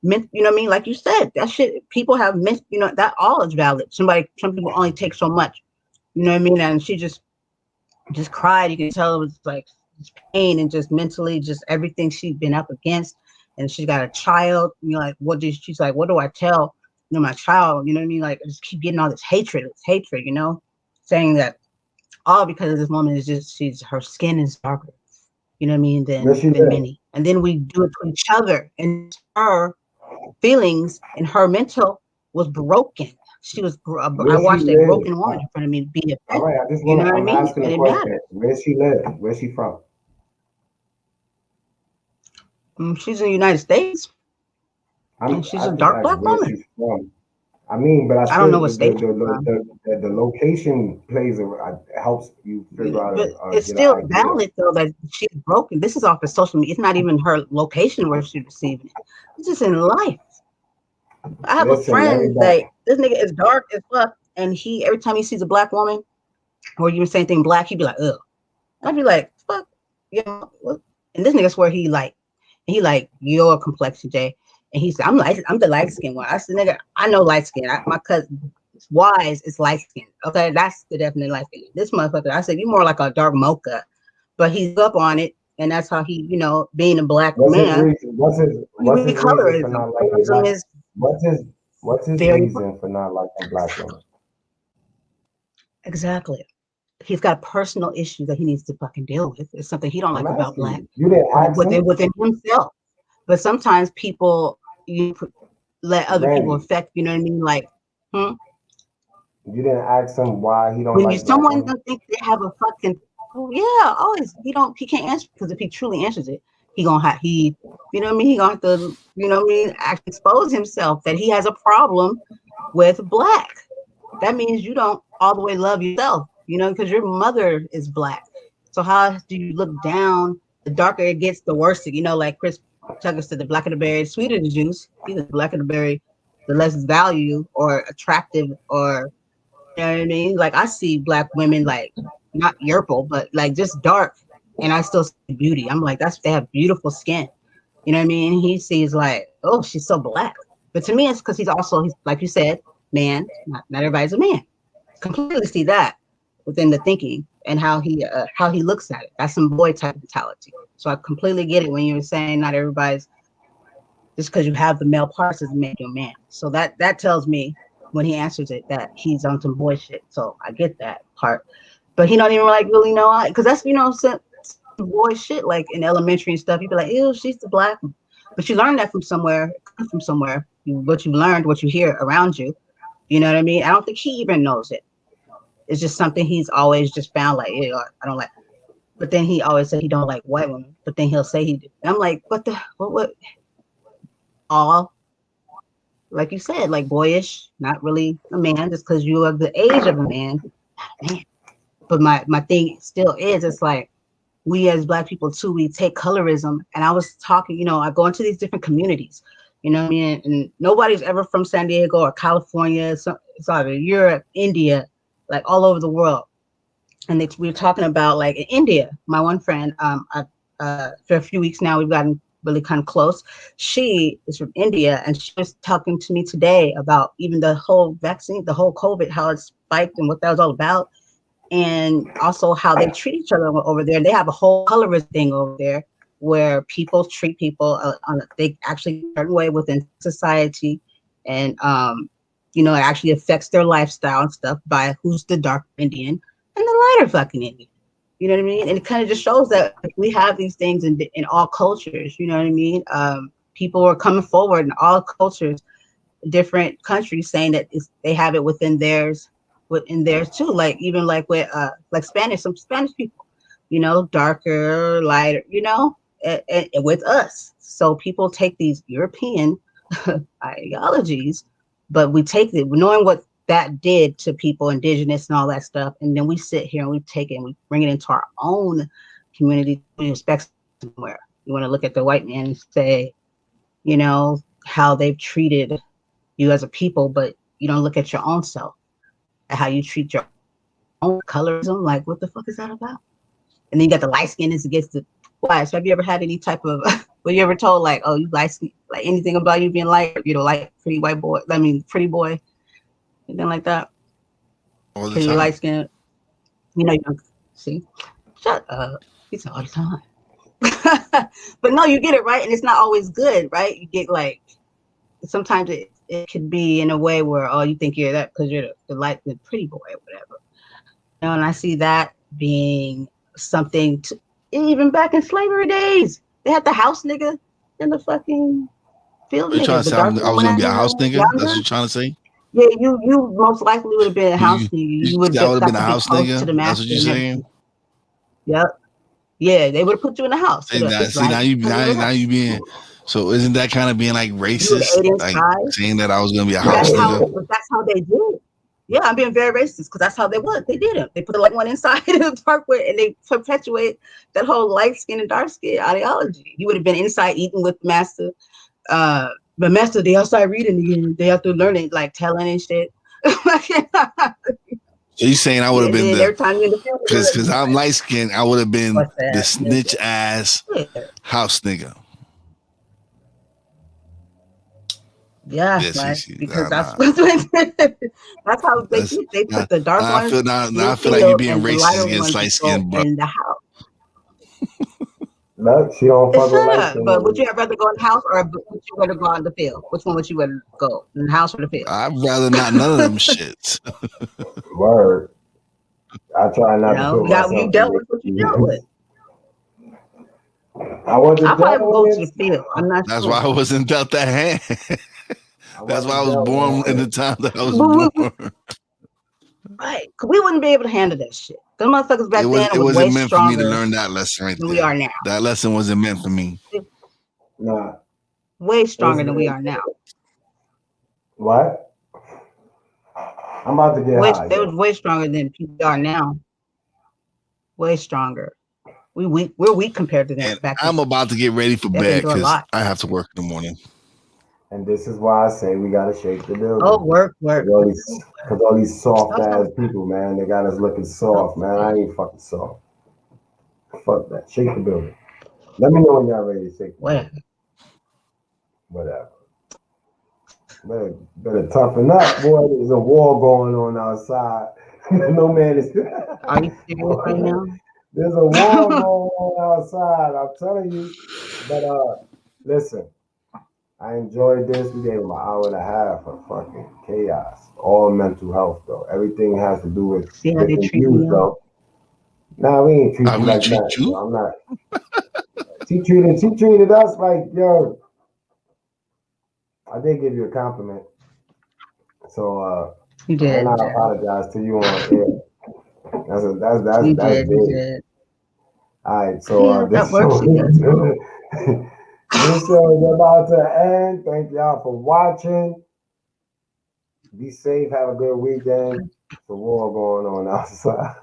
meant, you know what I mean? Like you said, that shit, people have meant, that all is valid. Some people only take so much, you know what I mean? And she just cried. You can tell it was like pain and just mentally, just everything she'd been up against. And she's got a child. Like, she's like, what do I tell, my child? You know what I mean? Like, I just keep getting all this hatred, saying that all because of this woman is just, her skin is darker, you know what I mean, Where she than live? many. And then we do it to each other. And her feelings and her mental was broken. I Where she watched a live? broken woman in front of me be All affected. right, I just You want know to. what I I'm mean? asking And a it question. matters. Where she live? Where she from? She's in the United States, and she's I a just dark asked black where woman. she's from. I mean, but I I don't know still what state she's from, the location plays helps you figure out but it's get an still idea. valid though that she's broken. This is off of social media. It's not even her location where she's receiving it. It's just in life. I have a Listen, friend everybody. that this nigga is dark as fuck, and he every time he sees a black woman or even say anything black, he'd be like, ugh. I'd be like, fuck, what? And this nigga swear he like your complexion, Jay. And he said, I'm the light skin one. I said, nigga, I know light skin. My cousin Wise is light skin. Okay, that's the definite light skin. This motherfucker, I said, you more like a dark mocha, but he's up on it, and that's how he, being a black What's his man, reason? What's we his reason for colorism. not liking Colorism black? is What's his what's his very reason for not liking black women? exactly. He's got personal issues that he needs to fucking deal with. It's something he don't I'm like about asking black, you. You didn't but ask him, within himself. But sometimes people let other people Randy. affect. You know what I mean? Like, hmm? You didn't ask him why he don't When like black someone women. don't think they have a fucking, oh yeah, always he can't answer, because if he truly answers it, you know what I mean? He gonna have to, you know what I mean, actually expose himself that he has a problem with black. That means you don't all the way love yourself, because your mother is black. So how do you look down? The darker it gets, the worse it, like Chris Tucker said, the blacker the berry, the sweeter the juice. Either the blacker the berry, the less value or attractive, or you know what I mean. Like I see black women like not purple, but like just dark, and I still see beauty. I'm like, they have beautiful skin. You know what I mean? He sees like, oh, she's so black. But to me, it's because he's like you said, man. Not everybody's a man. Completely see that within the thinking and how he looks at it. That's some boy type mentality. So I completely get it when you're saying not everybody's, just because you have the male parts doesn't make you a man. So that tells me when he answers it that he's on some boy shit. So I get that part, but he don't even like really know, because that's some boy shit like in elementary and stuff. You'd be like, ew, she's the black one. But you learn that from somewhere, what you learned, what you hear around you. You know what I mean? I don't think he even knows it. It's just something he's always just found like, yeah, I don't like. But then he always said he don't like white women. But then he'll say he do. And I'm like, what? All like you said, like boyish, not really a man, just because you are the age of a man. Man. But my thing still is, it's like we as black people too, we take colorism. And I was talking, I go into these different communities, you know what I mean? And nobody's ever from San Diego or California. It's either Europe, India, like all over the world. And we were talking about like in India, my one friend, for a few weeks now, we've gotten really kind of close. She is from India, and she was talking to me today about even the whole vaccine, the whole COVID, how it spiked and what that was all about. And also how they treat each other over there. They have a whole colorist thing over there where people treat people they actually a certain way within society. And, it actually affects their lifestyle and stuff by who's the dark Indian and the lighter fucking Indian. You know what I mean? And it kind of just shows that we have these things in all cultures. You know what I mean? People are coming forward in all cultures, different countries, saying that they have it within theirs too. Like even like with like some Spanish people, darker, lighter, and with us. So people take these European ideologies, but we take it knowing what that did to people, indigenous and all that stuff, and then we sit here and we take it and we bring it into our own community. We expect somewhere. You want to look at the white man and say, how they've treated you as a people, but you don't look at your own self, at how you treat your own colorism. Like, what the fuck is that about? And then you got the light skin is against the white. So have you ever had any type of, were you ever told like, oh, you light skin, like anything about you being light, like pretty pretty boy, anything like that? All the Because you're time. light skinned, you don't see. Shut up. He said all the time. But no, you get it right, and it's not always good, right? You get like, sometimes it could be in a way where, oh, you think you're that because you're the pretty boy or whatever. And I see that being something to, even back in slavery days, they had the house nigga and the fucking field Are you trying nigga. to say I was gonna be a house nigga? Younger. That's what you're trying to say? Yeah, you most likely would have been a house nigga. You would I have would have been a got to be house close nigga. to the master. That's what you're saying? Yep. Yeah, they would have put you in the house. Now you being, so isn't that kind of being like racist? Like saying that I was gonna be a house nigga? That's how they did it. Yeah, I'm being very racist because that's how they was. They did it. They put the light one inside the dark one, and they perpetuate that whole light skin and dark skin ideology. You would have been inside eating with the master. The master, they outside reading again. They have to learn it, like telling and shit. So you saying I would have been because I'm light skinned, I would have been the snitch ass house nigga. Yeah, because that's how they put the dark ones. I feel like you're being racist against light skinned, bro. In the house. No, she don't fuck with light skin. But would you rather go in the house or would you rather go on the field? Which one would you rather go, in the house or the field? I'd rather not none of them shits. Word. I try not to put myself. You dealt with what you dealt with. I wasn't. I probably go to the field. I'm not. That's why I wasn't dealt that hand. That's why I was born in the time that I was born. Right, because we wouldn't be able to handle that shit. The motherfuckers back then it wasn't meant for me to learn that lesson right there. We are now. That lesson wasn't meant for me. Nah. Way stronger than we are now. What? I'm about to get high. They was way stronger than people are now. Way stronger. We're weak compared to them. I'm about to get ready for bed because I have to work in the morning. And this is why I say we gotta shake the Oh, building. work. Cause all these soft ass Oh, people, man, they got us looking soft, man. I ain't fucking soft. Fuck that. Shake the building. Let me know when y'all ready to shake the whatever. building. Whatever. Better toughen up, boy. There's a war going on outside. No man is. Are you serious right now? There's a war going on outside. I'm telling you. But listen. I enjoyed this. We gave him an hour and a half of fucking chaos. All mental health, though. Everything has to do with See how they different treat me, views, y'all? though. Nah, we ain't treat How you we like treat that. Yo. you? I'm not. She treated us like, yo. I did give you a compliment, so You and did. I apologize to you on air. You That's did. You big. did. All right, so Yeah, that this works. show She does. this show is about to end. Thank y'all for watching. Be safe. Have a good weekend. It's a war going on outside.